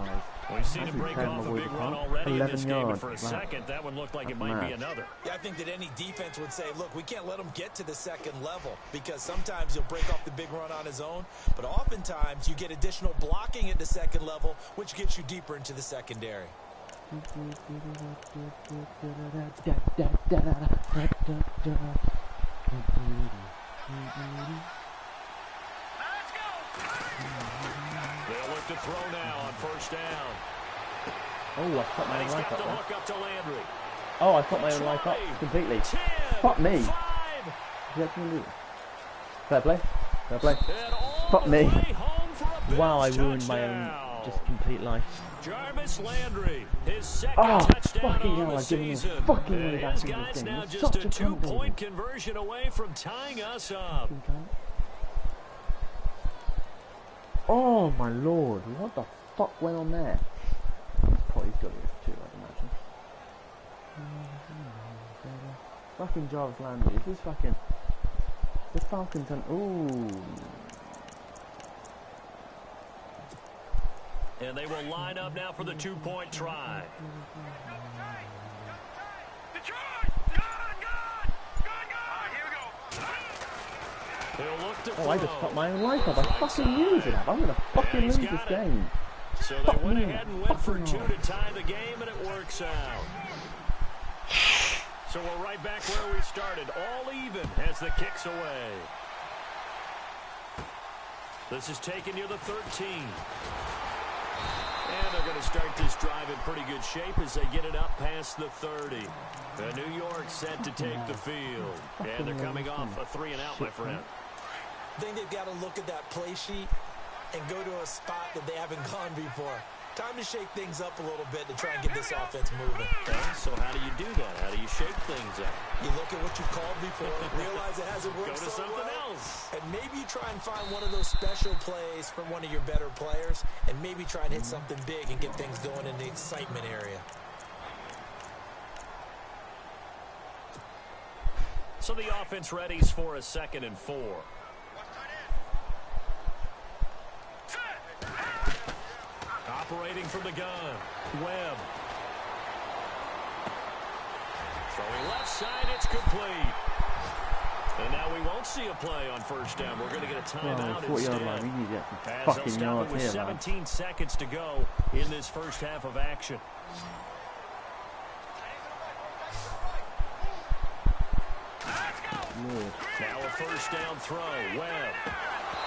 We've seen him break off a big run already in this game, but for a second, that one looked like it might be another. Yeah, I think that any defense would say, look, we can't let him get to the second level, because sometimes he'll break off the big run on his own, but oftentimes you get additional blocking at the second level, which gets you deeper into the secondary. They'll look to throw now on first down. Oh, I cut my own life up there. Look up to Landry. Oh, I cut my own life up completely. 10, Fuck me. 5. Fair play. Fair play. Fuck me. Wow, I ruined my own just complete life. Jarvis Landry, his second touchdown of the season. And his guys now just a 2-point conversion away from tying us up. Oh my lord, what the fuck went on there? Probably got it too, I'd imagine. Fucking Jarvis Landry, this is fucking... The Falcons and... Ooh. And they will line up now for the 2-point try. Oh, I just cut my own life up. I fucking lose it. I'm gonna fucking lose this game. So they went ahead and went for 2 to tie the game, and it works out. So we're right back where we started, all even as the kick's away. This is taken near the 13. And they're going to start this drive in pretty good shape as they get it up past the 30. New York set to take the field. And they're coming off a 3-and-out, my friend. I think they've got to look at that play sheet and go to a spot that they haven't gone before. Time to shake things up a little bit to try and get this offense moving. Okay, so how do you do that? How do you shake things up? You look at what you called before, realize it hasn't worked so well. Go to something else. And maybe you try and find one of those special plays from one of your better players, and maybe try and hit something big and get things going in the excitement area. So the offense readies for a 2nd and 4. Operating from the gun, Webb. Throwing left side, it's complete. And now we won't see a play on first down. We're going to get a timeout instead. As they'll stop it with 17 seconds to go in this first half of action. Now a first down throw, Webb.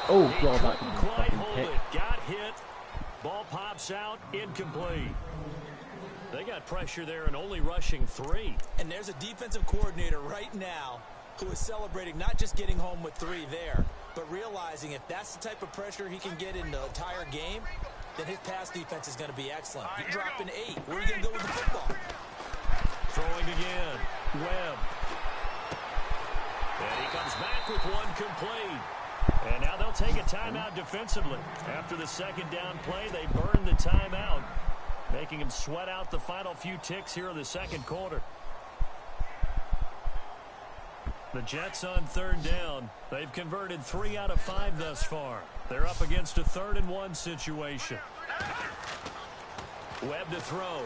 Oh, God, that couldn't quite hold it. Got hit. Ball pops out, incomplete. They got pressure there and only rushing 3. And there's a defensive coordinator right now who is celebrating not just getting home with 3 there, but realizing if that's the type of pressure he can get in the entire game, then his pass defense is going to be excellent. You're dropping 8. Where are you going to go with the football? Throwing again. Webb. And he comes back with one complete. And now they'll take a timeout defensively. After the second down play, they burn the timeout, making them sweat out the final few ticks here in the second quarter. The Jets on 3rd down. They've converted 3 out of 5 thus far. They're up against a 3rd and 1 situation. Webb to throw.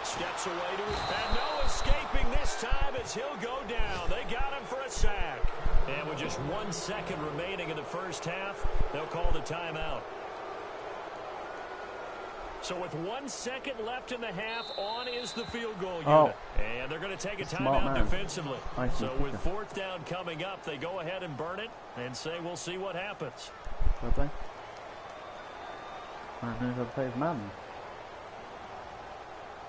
Steps away to it. And no escaping this time as he'll go down. They got him for a sack. And with just 1 second remaining in the first half, they'll call the timeout. So with 1 second left in the half, on is the field goal unit. And they're going to take a timeout defensively. So with 4th down coming up, they go ahead and burn it and say we'll see what happens. Can I play? I don't know if I play as Madden.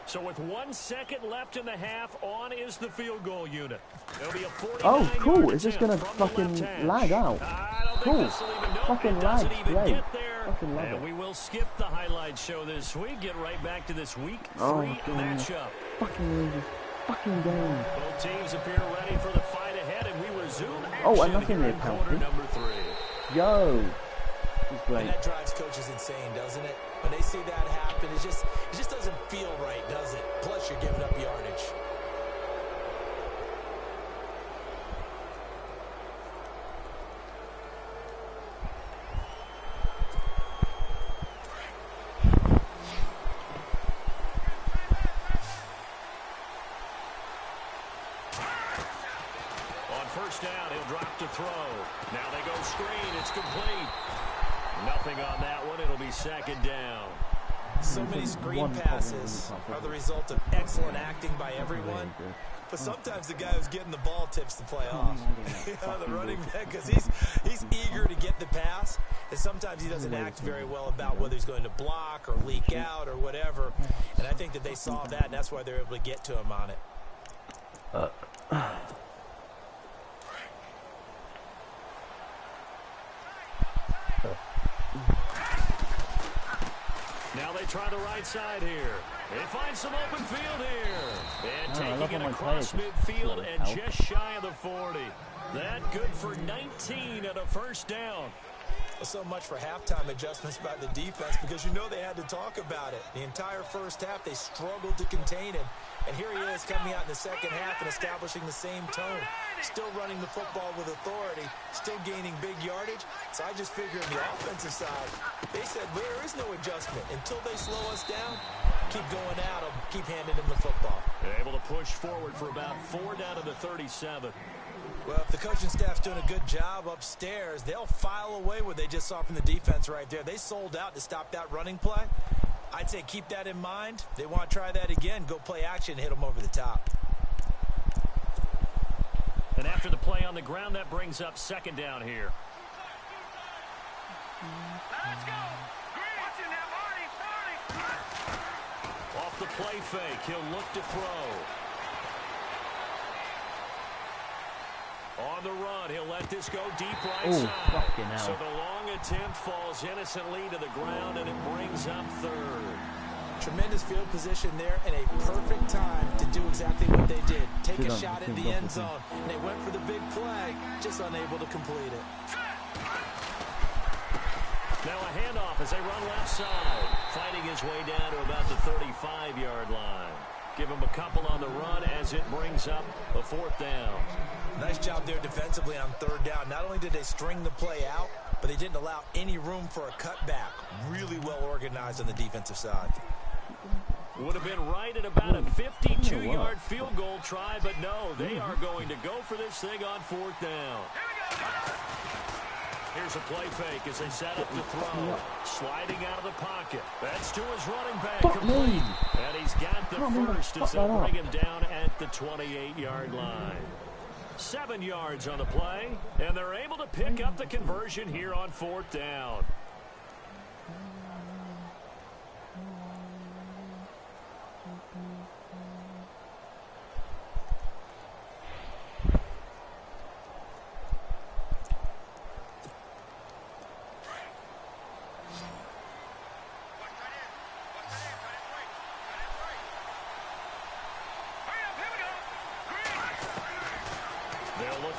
So with 1 second left in the half, on is the field goal unit. It'll be a 49-yard Oh, cool. Is this attempt gonna from the fucking left hash. lag out? I don't Cool. think this will even, nope, Fucking it doesn't lag, even great. get there. Fucking love And it. we will skip the highlight show this week. Get right back to this week 3 damn. matchup. Fucking this fucking game. Both teams appear ready for the fight ahead, and we resume action Oh, and nothing here there, in quarter penalty. number 3. Yo. It's great. And that drives coaches insane, doesn't it? When they see that happen, it just doesn't feel right, does it? Plus, you're giving up yardage. First down, he'll drop to throw. Now they go screen. It's complete. Nothing on that one. It'll be second down. So many screen passes are the result of excellent acting by everyone. But sometimes the guy who's getting the ball tips the play off. The running back, because he's eager to get the pass. And sometimes he doesn't act very well about whether he's going to block or leak out or whatever. And I think that they saw that, and that's why they're able to get to him on it. Now they try the right side here. They find some open field here. And taking it across midfield and just shy of the 40. That good for 19 and a first down. So much for halftime adjustments by the defense, because you know they had to talk about it. The entire first half, they struggled to contain him. And here he is coming out in the second half and establishing the same tone. Still running the football with authority, still gaining big yardage. So I just figure on the offensive side, they said there is no adjustment. Until they slow us down, keep going out, I'll keep handing them the football. They're able to push forward for about 4 down to the 37. Well, if the coaching staff's doing a good job upstairs, they'll file away what they just saw from the defense right there. They sold out to stop that running play. I'd say keep that in mind. They want to try that again. Go play action, hit them over the top. And after the play on the ground, that brings up second down here. Let's go. Watching that, Marty. Off the play fake, he'll look to throw. On the run, he'll let this go deep right side. So the long attempt falls innocently to the ground, and it brings up third. Tremendous field position there, and a perfect time to do exactly what they did. Take a shot at the end zone. And they went for the big play, just unable to complete it. Now a handoff as they run left side. Fighting his way down to about the 35-yard line. Give him a couple on the run as it brings up a fourth down. Nice job there defensively on third down. Not only did they string the play out, but they didn't allow any room for a cutback. Really well organized on the defensive side. Would have been right at about a 52-yard field goal try, but no, they are going to go for this thing on fourth down. Here's a play fake as they set up the throw. Sliding out of the pocket. That's to his running back. Complete. And he's got the first as they bring him down at the 28-yard line. 7 yards on the play, and they're able to pick up the conversion here on fourth down.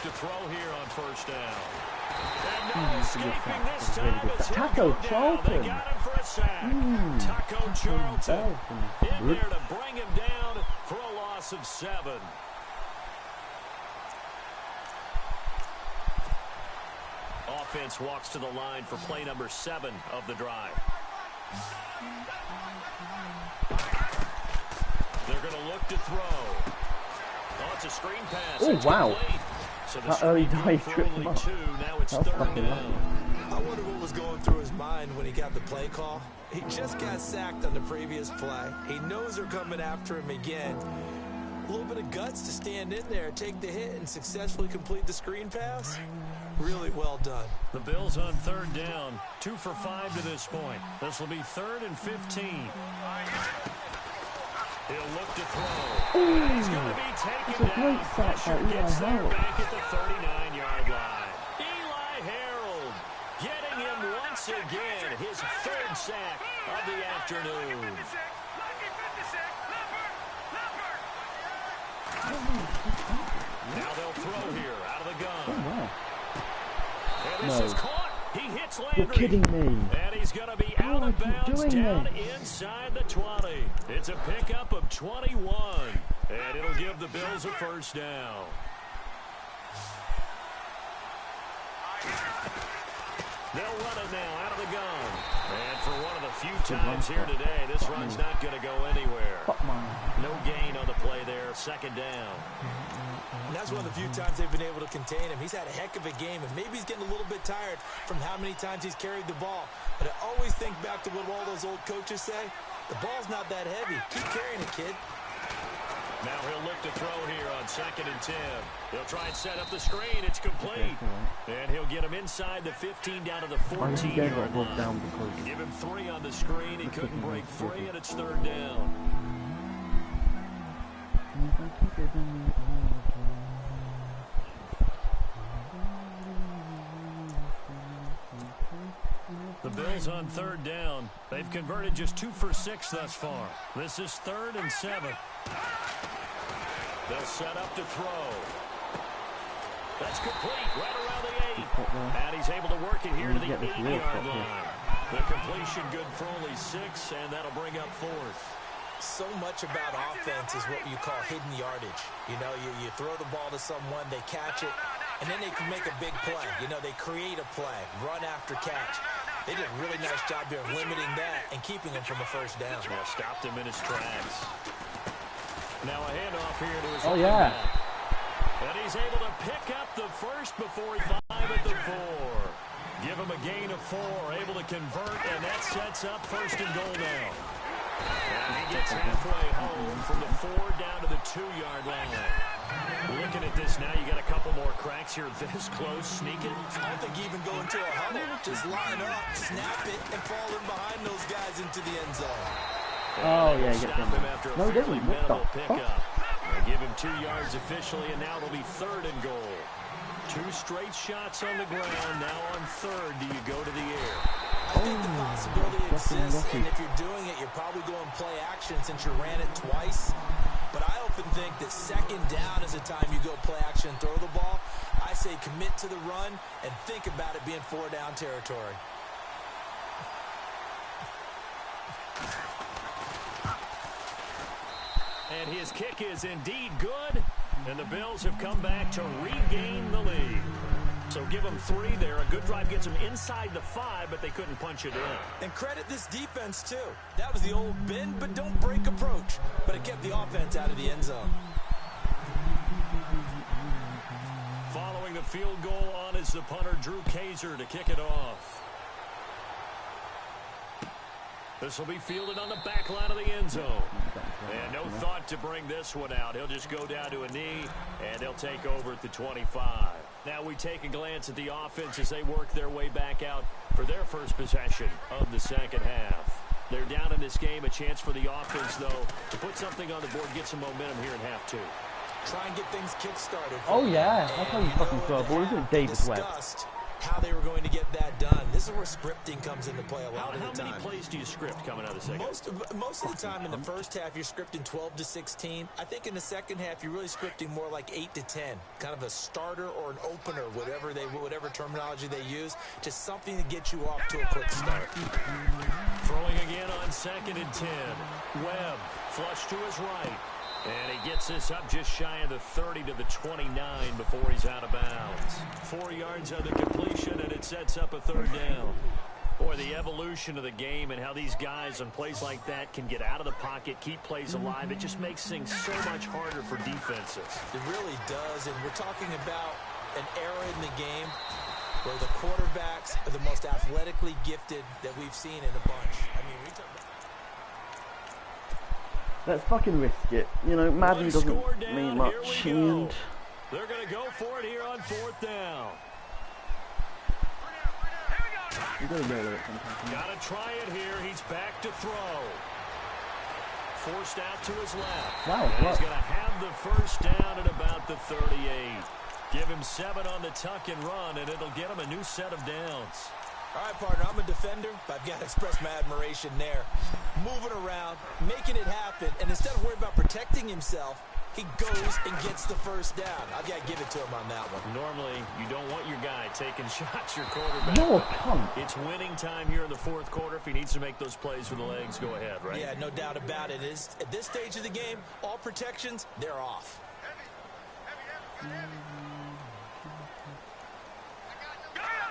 To throw here on first down. And no escaping this time as Taco Charlton. They got him for a sack. Taco Charlton in there to bring him down for a loss of 7. Offense walks to the line for play number 7 of the drive. They're going to look to throw. Oh, it's a screen pass. Oh, wow. So that early dive trip. Now it's third down. I wonder what was going through his mind when he got the play call. He just got sacked on the previous play. He knows they're coming after him again. A little bit of guts to stand in there, take the hit, and successfully complete the screen pass. Really well done. The Bills on third down, 2 for 5 to this point. This will be 3rd and 15. He'll He's going to be taken That's a great down. sack by Eli Gets there Harold. back at the 39-yard line. Eli Harold getting him once again his third sack of the afternoon. Now they'll throw here out of the gun. And this is caught. He hits Landry. You're kidding me. And he's going to be out of bounds down inside the 20. It's a pickup of 21. And it'll give the Bills a first down. They'll run it now out of the gun. And for one of the few times here today, this run's not going to go anywhere. No gain on the play there. Second down. And that's one of the few times they've been able to contain him. He's had a heck of a game, and maybe he's getting a little bit tired from how many times he's carried the ball. But I always think back to what all those old coaches say. The ball's not that heavy. Keep carrying it, kid. Now he'll look to throw here on 2nd and 10. He'll try and set up the screen. It's complete. And he'll get him inside the 15 down to the 14-yard line. Give him 3 on the screen. He couldn't break free, and it's 3rd down. The Bills on 3rd down. They've converted just 2 for 6 thus far. This is 3rd and 7. They'll set up to throw. That's complete right around the 8. And he's able to work it here to the 8-yard line. The completion good for only 6, and that'll bring up 4th. So much about offense is what you call hidden yardage. You know, you throw the ball to someone, they catch it, and then they can make a big play. You know, they create a play, run after catch. They did a really nice job there of limiting that and keeping him from a first down. Now stopped him in his tracks. Now a handoff here to his yeah. back. And he's able to pick up the first before he 5 at the 4. Give him a gain of 4, able to convert, and that sets up 1st and goal now. And he gets halfway home from the 4 down to the 2-yard line. Looking at this now, you got a couple more cracks here this close, sneaking. I don't think even go into a huddle. Just line up, snap it, and fall in behind those guys into the end zone. Oh, yeah, you get Stop him after a fairly minimal pickup. They give him 2 yards officially, and now it'll be 3rd and goal. 2 straight shots on the ground. Now on 3rd, do you go to the air? I think the possibility exists, and if you're doing it, you're probably going play action since you ran it twice. But I often think that 2nd down is the time you go play action and throw the ball. I say commit to the run and think about it being 4-down territory. And his kick is indeed good, and the Bills have come back to regain the lead. So give them 3 there. A good drive gets them inside the 5, but they couldn't punch it in. And credit this defense, too. That was the old bend but don't break approach, but it kept the offense out of the end zone. Following the field goal on is the punter, Drew Kaiser, to kick it off. This will be fielded on the back line of the end zone. And no thought to bring this one out. He'll just go down to a knee, and they'll take over at the 25. Now we take a glance at the offense as they work their way back out for their first possession of the second half. They're down in this game. A chance for the offense, though, to put something on the board, get some momentum here in half 2. Try and get things kick-started. Oh, yeah. That's how you fucking throw a ball, isn't it, David Webb? How they were going to get that done. This is where scripting comes into play a lot of the time. How many plays do you script coming out of the second? Most of the time in the first half, you're scripting 12 to 16. I think in the second half, you're really scripting more like 8 to 10. Kind of a starter or an opener, whatever terminology they use. Just something to get you off to a quick start. Throwing again on 2nd and 10. Webb, flush to his right. And he gets this up just shy of the 30 to the 29 before he's out of bounds. 4 yards on the completion, and it sets up a 3rd down. Boy, the evolution of the game and how these guys on plays like that can get out of the pocket, keep plays alive, it just makes things so much harder for defenses. It really does, and we're talking about an era in the game where the quarterbacks are the most athletically gifted that we've seen in a bunch. I mean, we talk about... Let's fucking risk it. You know, Madden doesn't mean much. And they're going to go for it here on 4th down. You gotta go with it sometimes. Got to try it here. He's back to throw. Forced out to his left. Wow, and what? he's going to have the first down at about the 38. Give him 7 on the tuck and run, and it'll get him a new set of downs. All right, partner, I'm a defender, but I've got to express my admiration there. Moving around, making it happen, and instead of worrying about protecting himself, he goes and gets the first down. I've got to give it to him on that one. Normally, you don't want your guy taking shots, your quarterback. No, come. It's winning time here in the fourth quarter. If he needs to make those plays with the legs, go ahead, right? Yeah, no doubt about it. At this stage of the game, all protections, they're off.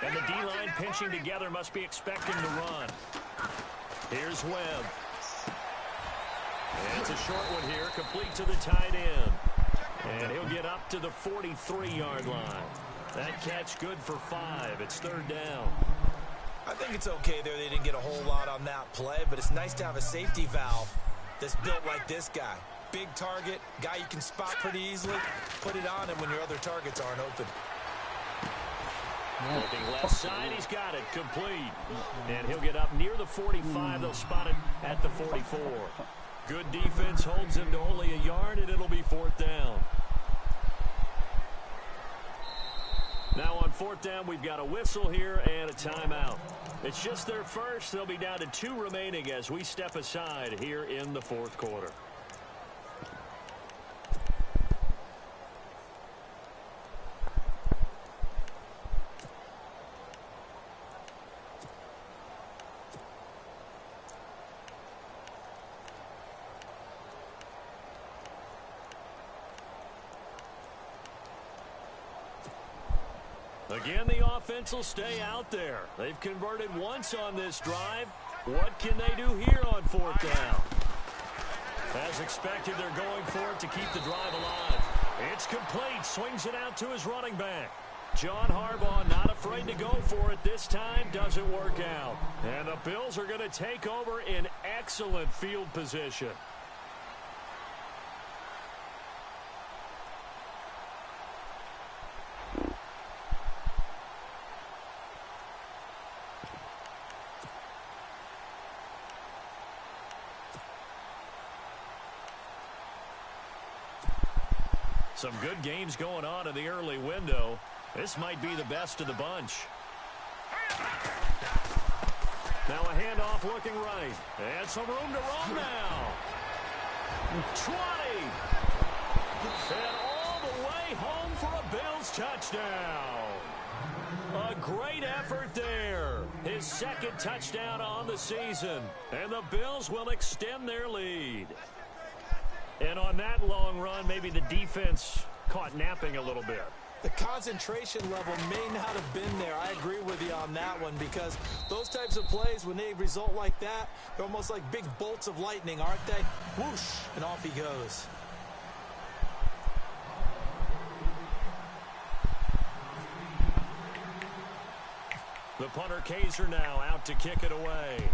And the D-line pinching together must be expecting the run. Here's Webb. And it's a short one here, complete to the tight end. And he'll get up to the 43-yard line. That catch good for 5. It's 3rd down. I think it's okay there. They didn't get a whole lot on that play, but it's nice to have a safety valve that's built like this guy. Big target, guy you can spot pretty easily. Put it on him when your other targets aren't open. Looking left side, he's got it, complete. And he'll get up near the 45. They'll spot it at the 44. Good defense holds him to only a yard, and it'll be 4th down. Now on 4th down, we've got a whistle here and a timeout. It's just their first. They'll be down to 2 remaining as we step aside here in the 4th quarter. Again, the offense will stay out there. They've converted once on this drive. What can they do here on 4th down? As expected, they're going for it to keep the drive alive. It's complete. Swings it out to his running back. John Harbaugh not afraid to go for it this time. Doesn't work out. And the Bills are going to take over in excellent field position. Some good games going on in the early window. This might be the best of the bunch. Now a handoff looking right. And some room to roam now. 20. And all the way home for a Bills touchdown. A great effort there. His 2nd touchdown on the season. And the Bills will extend their lead. And on that long run, maybe the defense caught napping a little bit. The concentration level may not have been there. I agree with you on that one because those types of plays, when they result like that, they're almost like big bolts of lightning, aren't they? Whoosh, and off he goes. The punter Kaiser now out to kick it away.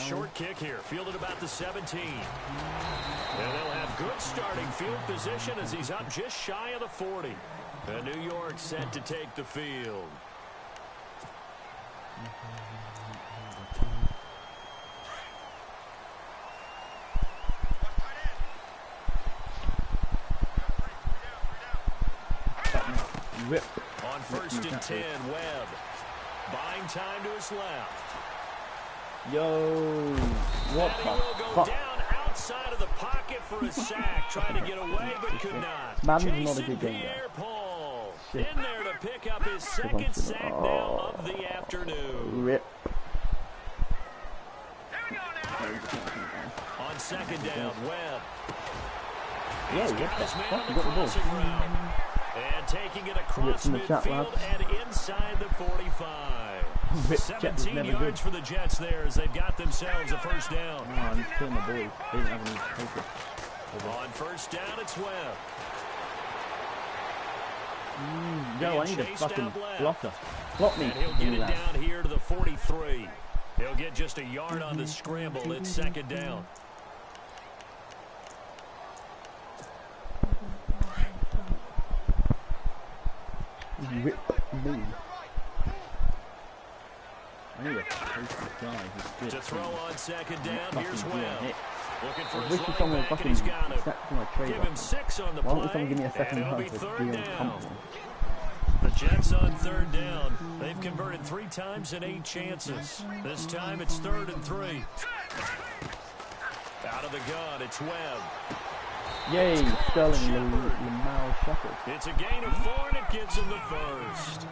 Short kick here, fielded about the 17. And they'll have good starting field position as he's up just shy of the 40. And New York set to take the field. Rip. On 1st and 10, Webb. Buying time to his left. Yo, what and he will go down outside of the pocket for a sack. Trying to get away, but could not. Madden's not a good game, Pierre-Paul in there to pick up his 2nd sack now of the afternoon. Rip. On 2nd down, Webb. Yeah, He's got his man on the crossing route. And taking it across midfield and inside the 45. 17 yards for the Jets there as they've got themselves a 1st down. No, I'm killing my boys. They didn't have any paper. On 1st down, it's Webb. Yo, I need a fucking blocker. Block me. And he'll get it down here to the 43. He'll get just a yard on the scramble. It's 2nd down. Rip me. I need a tasty guy who's good. To throw on second down, here's Webb. Looking for I his wish running someone would back, and he's got him. accept my trade Give offer. him 6 on the Why play, don't someone give me a second and it'll be half with third real down. comfortable? The Jets on third down. They've converted 3 times in 8 chances. This time it's 3rd and 3. Out of the gun, it's Webb. Yay, Sterling Lamau Shepherd. It's a gain of 4, and it gives him the first.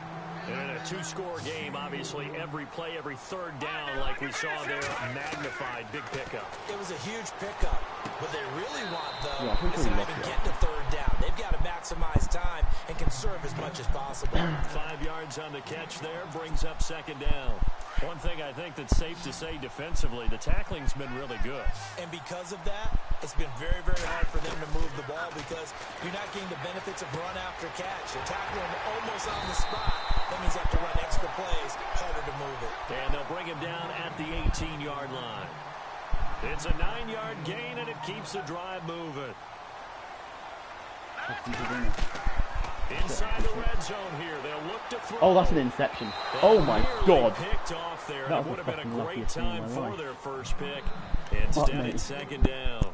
And in a 2-score game, obviously, every play, every third down, like we saw there, magnified, big pickup. It was a huge pickup. What they really want, though, Yeah, is to not even get to third down. They've got to maximize time and conserve as much as possible. 5 yards on the catch there, brings up second down. One thing I think that's safe to say defensively, the tackling's been really good. And because of that, it's been very, very hard for them to move the ball because you're not getting the benefits of run after catch. You're tackling them almost on the spot. That means you have to run extra plays, harder to move it. And they'll bring him down at the 18-yard line. It's a 9-yard gain, and it keeps the drive moving. Inside the red zone here, they'll look to throw. Oh, that's an interception. Oh my God. Picked off there. That would have been a fucking great luckiest thing in time my for life. their first pick. Instead, it's second down.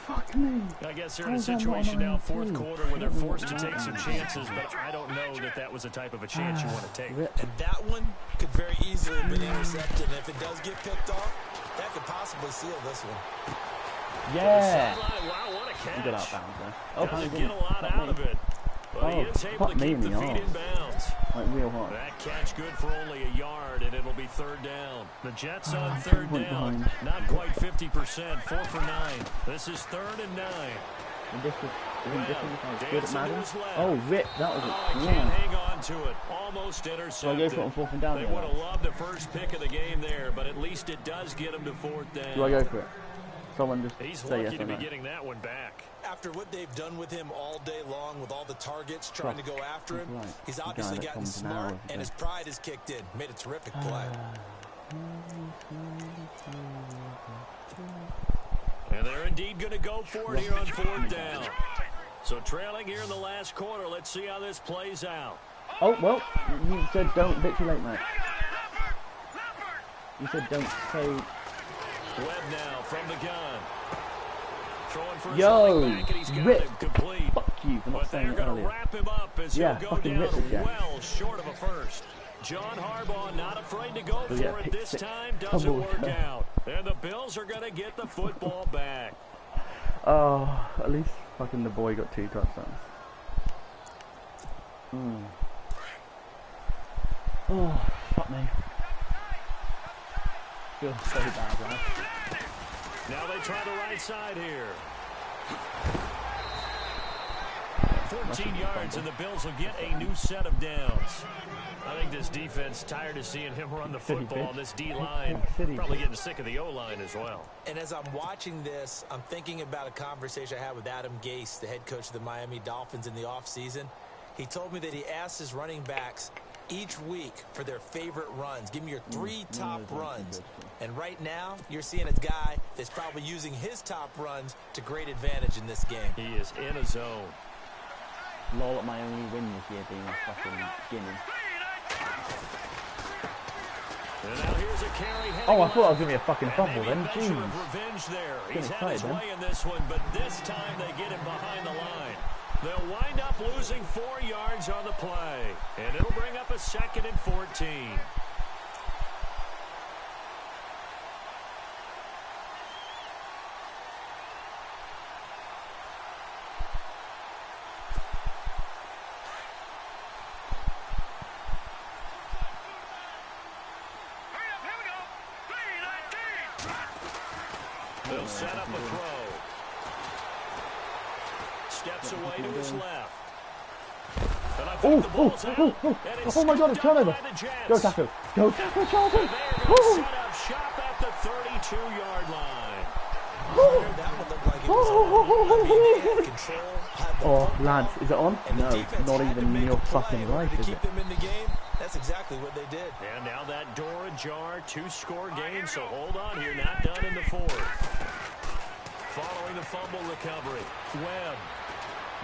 Fuck me. I guess they're in a situation now, fourth quarter, where they're forced to take some chances, but I don't know that that was the type of a chance you want to take. And that one could very easily have been intercepted. And if it does get picked off, that could possibly seal this one. Yeah. Wow, what a catch. You got out bounds there. Oh, Doesn't get a lot out of it. But he is able to keep the feet in bounds. Like real hard. That catch good for only a yard, and it'll be third down. The Jets on third down. Not quite 50%, 4 for 9. This is 3rd and 9. Good at Madden. Oh, rip, that was He it. can't hang on to it. Almost intercepted. So I go for it on 4th and down. They would have loved the first pick of the game there, but at least it does get him to 4th down. Do I go for it? Someone just He's say lucky yes to or be no. getting that one back. After what they've done with him all day long, with all the targets trying to go after him, Right. he's The obviously guy that gotten comes an hour smart, of and his pride has kicked in. Made a terrific play. And they're indeed going to go for it here on 4th down. So trailing here in the last quarter, let's see how this plays out. Oh, well, you said don't. Bit too late, mate. You said don't say. Webb now from the gun. Throwing for his Yo, running back, and he's got rip. it complete. Fuck you for not But saying they're it going to earlier. wrap him up as Yeah, he'll go fucking down rip it, Jack. well short of a first. John Harbaugh not afraid to go We'll for get a it pick this six. time. Doesn't Oh, work yeah. out. And the Bills are going to get the football back. Oh, at least fucking the boy got 2 touchdowns. Oh, fuck me. Feels so bad, right? Now they try the right side here. 14 yards, and the Bills will get a new set of downs. I think this defense tired of seeing him run the football. And this D-line probably getting sick of the O-line as well. And as I'm watching this, I'm thinking about a conversation I had with Adam Gase, the head coach of the Miami Dolphins, in the offseason. He told me that he asked his running backs each week for their favorite runs. Give me your 3 top runs. And right now, you're seeing a guy that's probably using his top runs to great advantage in this game. He is in a zone. Lol at my only win this year being a fucking beginning. And now here's a carry. Oh, I thought I was going to be a fucking fumble then. Jeez. Jeez. Revenge there. Getting He's had his excited, way in this one, but this time they get him behind the line. They'll wind up losing 4 yards on the play, and it'll bring up a 2nd and 14. They'll set up a throw. Steps away to his left. And I think the ball's out, and it's Oh my God, a scooped up turnover. by the Jets. Go tackle. Go tackle, Charlton. And they're going to set up shop at the 32-yard line. That would look like it was on. I mean, they had control, had the Oh, football, lads, is it on? and the No, defense not had to even make your a play fucking in order right, to is keep it? them in the game. That's exactly what they did. And now that door ajar, 2-score game, so hold on here, not done in the 4th. Following the fumble recovery, Webb.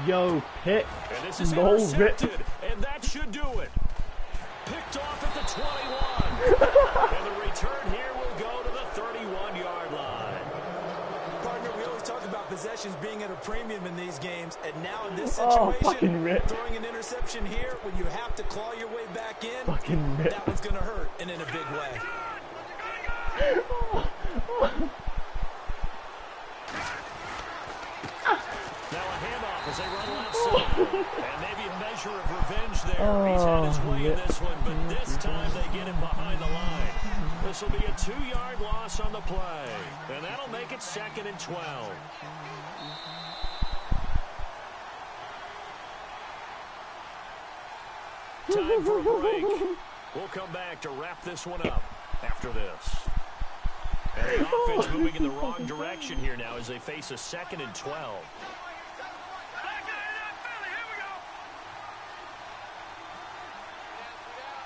Yo, pick. And this is No rip. intercepted, and that should do it. picked off at the 21. And the return here will go to the 31-yard line. Partner, we always talk about possessions being at a premium in these games, and now in this situation, throwing an interception here when you have to claw your way back in, that one's going to hurt, and in a big way. Now a handoff as they run left side. And maybe a measure of revenge there. He's had his way in this one, but this time they get him behind the line. This will be a 2-yard loss on the play. And that'll make it 2nd and 12. Time for a break. We'll come back to wrap this one up after this. And the offense moving in the wrong direction here now as they face a 2nd and 12.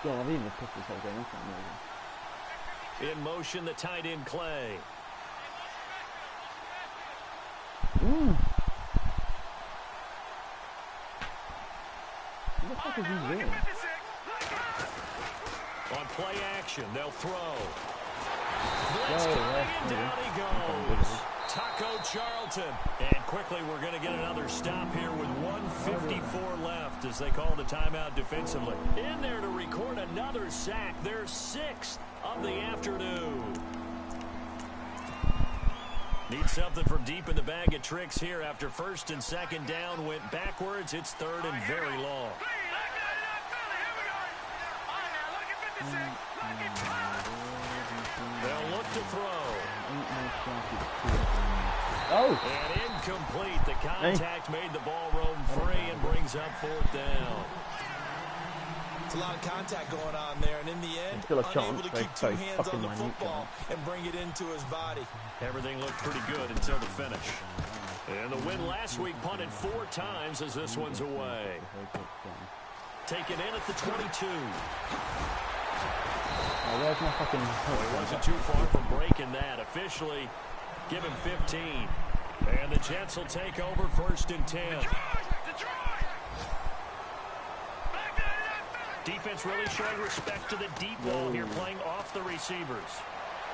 Yeah, I've even put this whole game off. In motion, the tight end Clay. What the fuck is he doing? On play action, they'll throw. Blitz coming, and down he goes. Taco Charlton. And quickly, we're going to get another stop here with 1:54 left as they call the timeout defensively. In there to record another sack. Their 6th of the afternoon. Need something from deep in the bag of tricks here after 1st and 2nd down. Went backwards. It's 3rd and very long. They'll look to throw. Oh! And incomplete. The contact made the ball roam free and brings up 4th down. It's a lot of contact going on there, and in the end, unable to keep 2 hands on the football and bring it into his body. Everything looked pretty good until the finish. And the win last week punted 4 times as this one's away. Taken in at the 22. Oh, where's my fucking... Well, he wasn't too far from breaking that. Officially, give him 15. And the Jets will take over 1st and 10. Defense really showing respect to the deep ball here, playing off the receivers.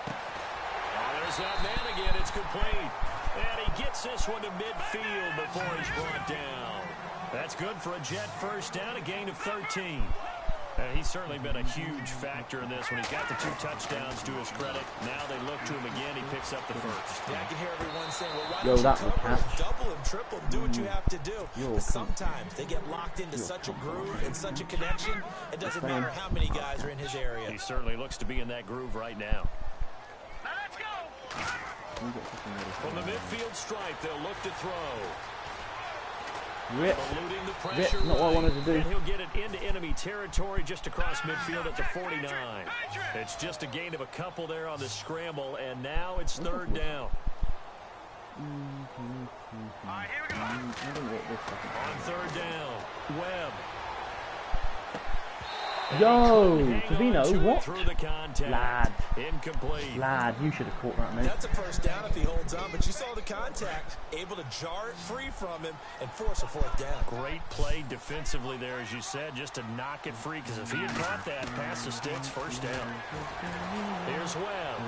Oh, there's that man again. It's complete. And he gets this one to midfield before he's brought down. That's good for a Jet 1st down, a gain of 13. He's certainly been a huge factor in this one. He's got the 2 touchdowns to his credit. Now they look to him again. He picks up the 1st. Yeah, I can hear everyone saying, well, why don't you cover, double him, triple him, do what you have to do. But sometimes they get locked into such a groove and such a connection, it doesn't matter how many guys are in his area. He certainly looks to be in that groove right now. Let's go. From the midfield stripe, they'll look to throw. Rip, not what I wanted to do. And he'll get it into enemy territory just across midfield at the 49. It's just a gain of a couple there on the scramble, and now it's 3rd down. All right, here we go. On 3rd down, Webb. Yo, Savino, what? Lad. Incomplete. Lad, you should have caught that, mate. That's a 1st down if he holds on, but you saw the contact, able to jar it free from him and force a 4th down. Great play defensively there, as you said, just to knock it free, because if he had caught that, pass the sticks, 1st down. Here's Webb.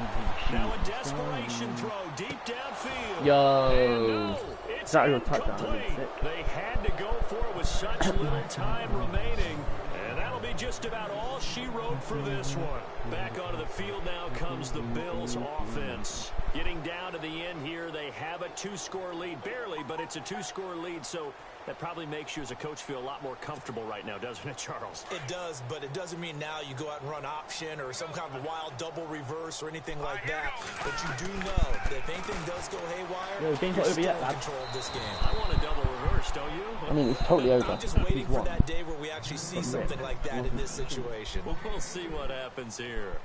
Now a desperation throw deep downfield. Yo. It's incomplete. They had to go for it with such little time remaining. And that'll be just about all she wrote for this one. Back onto the field now comes the Bills offense. Getting down to the end here, they have a 2-score lead. Barely, but it's a 2-score lead, so that probably makes you as a coach feel a lot more comfortable right now, doesn't it, Charles? It does, but it doesn't mean now you go out and run option or some kind of wild double reverse or anything like that. But you do know that if anything does go haywire, you're still in control of this game. I want a double reverse, don't you? I mean, it's totally over. I'm just waiting for that day where we actually see something like that in this situation. Well, we'll see what happens here.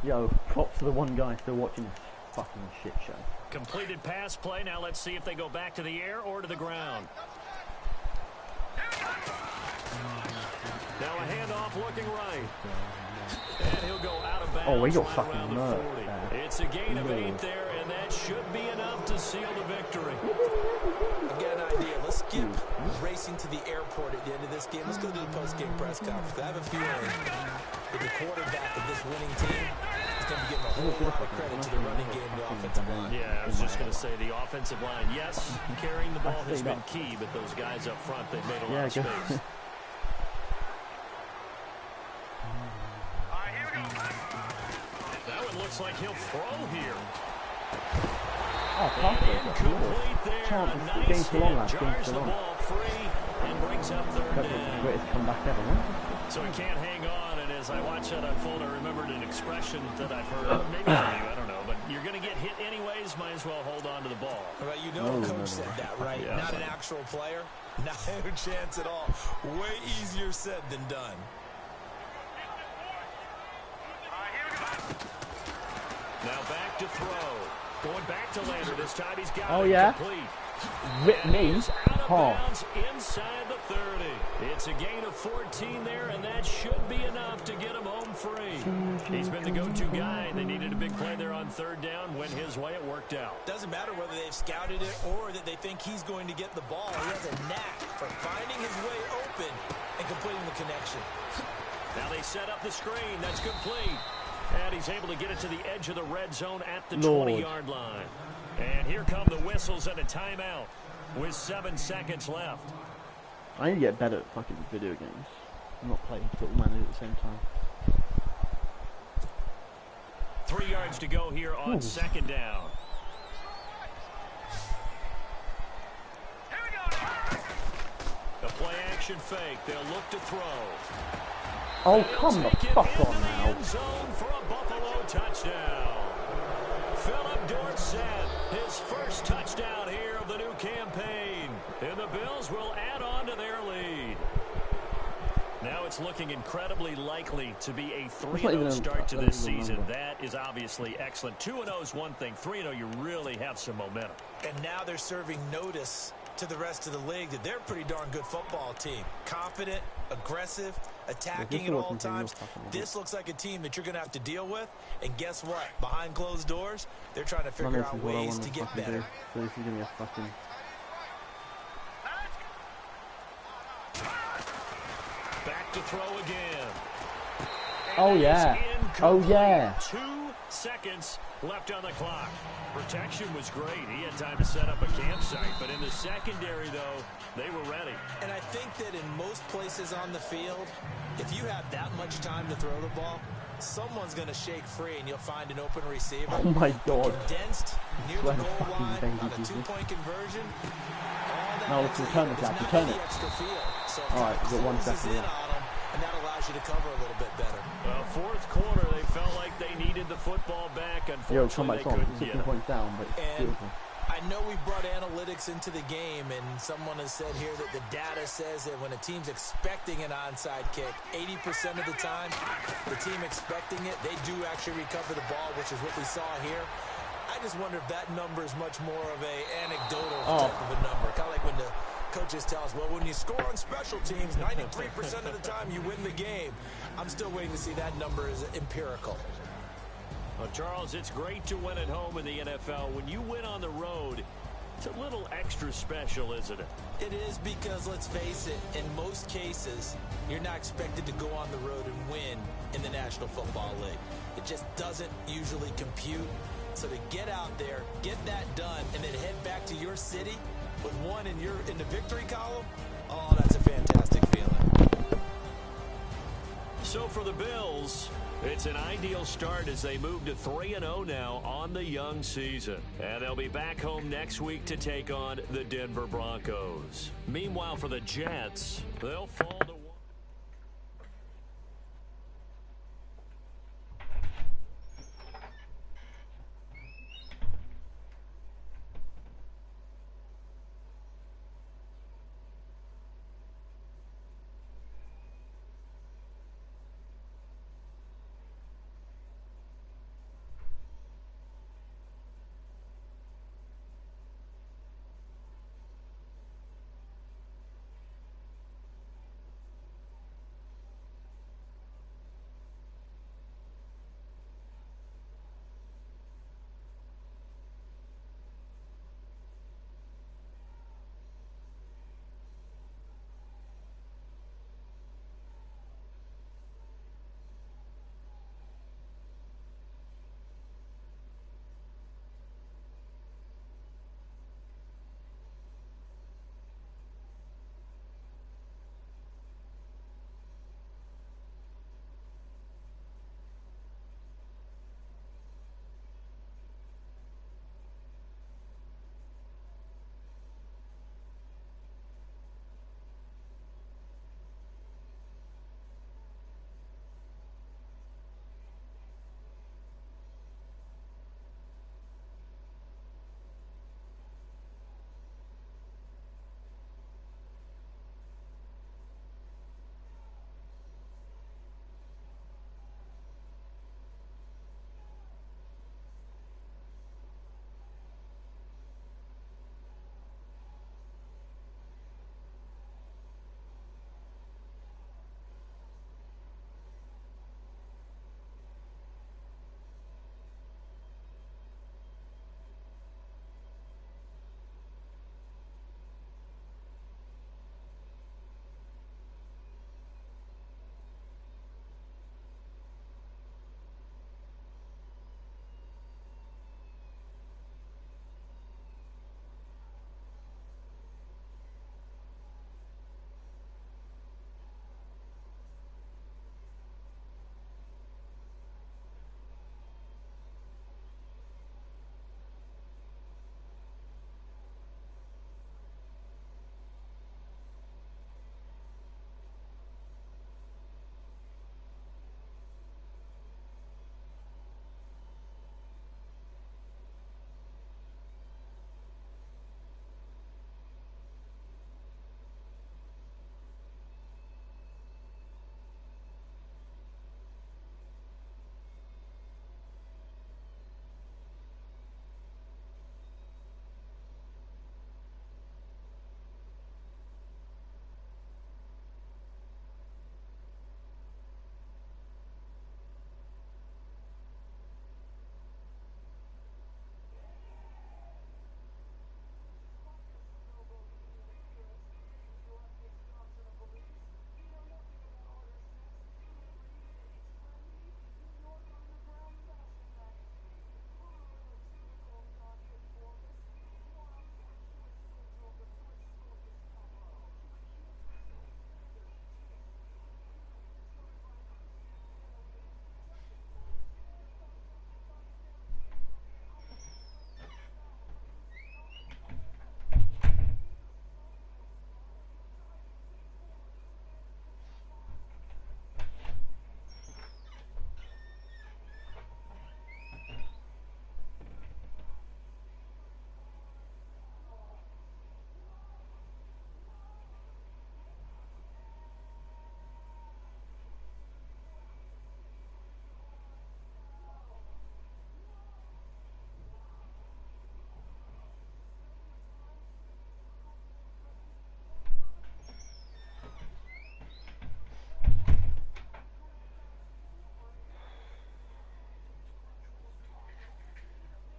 Yo, props to the one guy still watching this fucking shit show. Completed pass play. Now let's see if they go back to the air or to the ground. Now a handoff looking right. And he'll go out of bounds. Oh, we got right fucking around the 40. It's a gain of 8 there, and that should be enough to seal the victory. I've got an idea. Let's skip racing to the airport at the end of this game. Let's go to the post-game press conference. I have a feeling that the quarterback of this winning team is going to be giving a whole lot of credit to the running game and the offensive line. Yeah, I was just going to say the offensive line. Yes, carrying the ball has been key, but those guys up front, they've made a lot of space. That one looks like he'll throw here. Oh, Incomplete there. Chance, A it's nice getting too long, hit. lads, getting Jars too the long. ball free and brings up third That's the down. greatest comeback ever, huh? So he can't hang on, and as I watch that unfold, I remembered an expression that I've heard, maybe from you, I don't know, but you're going to get hit anyways, might as well hold on to the ball. Well, you know, Coach said that, right? Yeah. Not an actual player. Not a chance at all. Way easier said than done. Now back to throw. Going back to Lander. This time he's got Oh, it yeah? complete. Rip me. He's out of Oh. bounds inside the 30. It's a gain of 14 there, and that should be enough to get him home free. He's been the go-to guy. They needed a big play there on third down. Went his way. It worked out. Doesn't matter whether they've scouted it or that they think he's going to get the ball. He has a knack for finding his way open and completing the connection. Now they set up the screen. That's complete. And he's able to get it to the edge of the red zone at the 20-yard line. And here come the whistles and a timeout with 7 seconds left. I need to get better at fucking video games. I'm not playing Football Manager at the same time. 3 yards to go here on second down. A play-action fake. They'll look to throw. Oh, come the fuck on now. End zone for a Buffalo touchdown. Philip Dorsett, his first touchdown here of the new campaign. And the Bills will add on to their lead. Now it's looking incredibly likely to be a 3-0 start to this season. That is obviously excellent. 2-0 is one thing. 3-0, you really have some momentum. And now they're serving notice to the rest of the league that they're a pretty darn good football team. Confident, aggressive, attacking at all times. This looks like a team that you're going to have to deal with. And guess what? Behind closed doors, they're trying to figure out ways to get better. So this is going to be a fucking... Back to throw again. Oh, yeah. Oh, yeah. 2 seconds left on the clock. Protection was great. He had time to set up a campsite. But in the secondary, though, they were ready. And I think that in most places on the field, if you have that much time to throw the ball, someone's going to shake free and you'll find an open receiver. Oh, my God. Condensed near the goal line on a two-point conversion. Now let's return it, Jack. Return it. Alright, we've got 1 second left. And that allows you to cover a little bit better. Well, fourth quarter, they felt like they needed the football back. Unfortunately, they couldn't get 16 points down, but it's beautiful. I know we brought analytics into the game, and someone has said here that the data says that when a team's expecting an onside kick, 80% of the time, the team expecting it, they do actually recover the ball, which is what we saw here. I just wonder if that number is much more of a anecdotal type of a number. Kind of like when the coaches tell us, well, when you score on special teams, 93% of the time you win the game. I'm still waiting to see that number is empirical. Well, Charles, it's great to win at home in the NFL. When you win on the road, it's a little extra special, isn't it? It is because, let's face it, in most cases, you're not expected to go on the road and win in the National Football League. It just doesn't usually compute. So to get out there, get that done, and then head back to your city with one in the victory column, oh, that's a fantastic feeling. So for the Bills, it's an ideal start as they move to 3-0 now on the young season. And they'll be back home next week to take on the Denver Broncos. Meanwhile, for the Jets, they'll fall to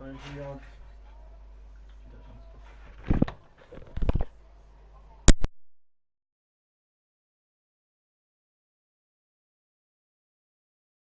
20 yards.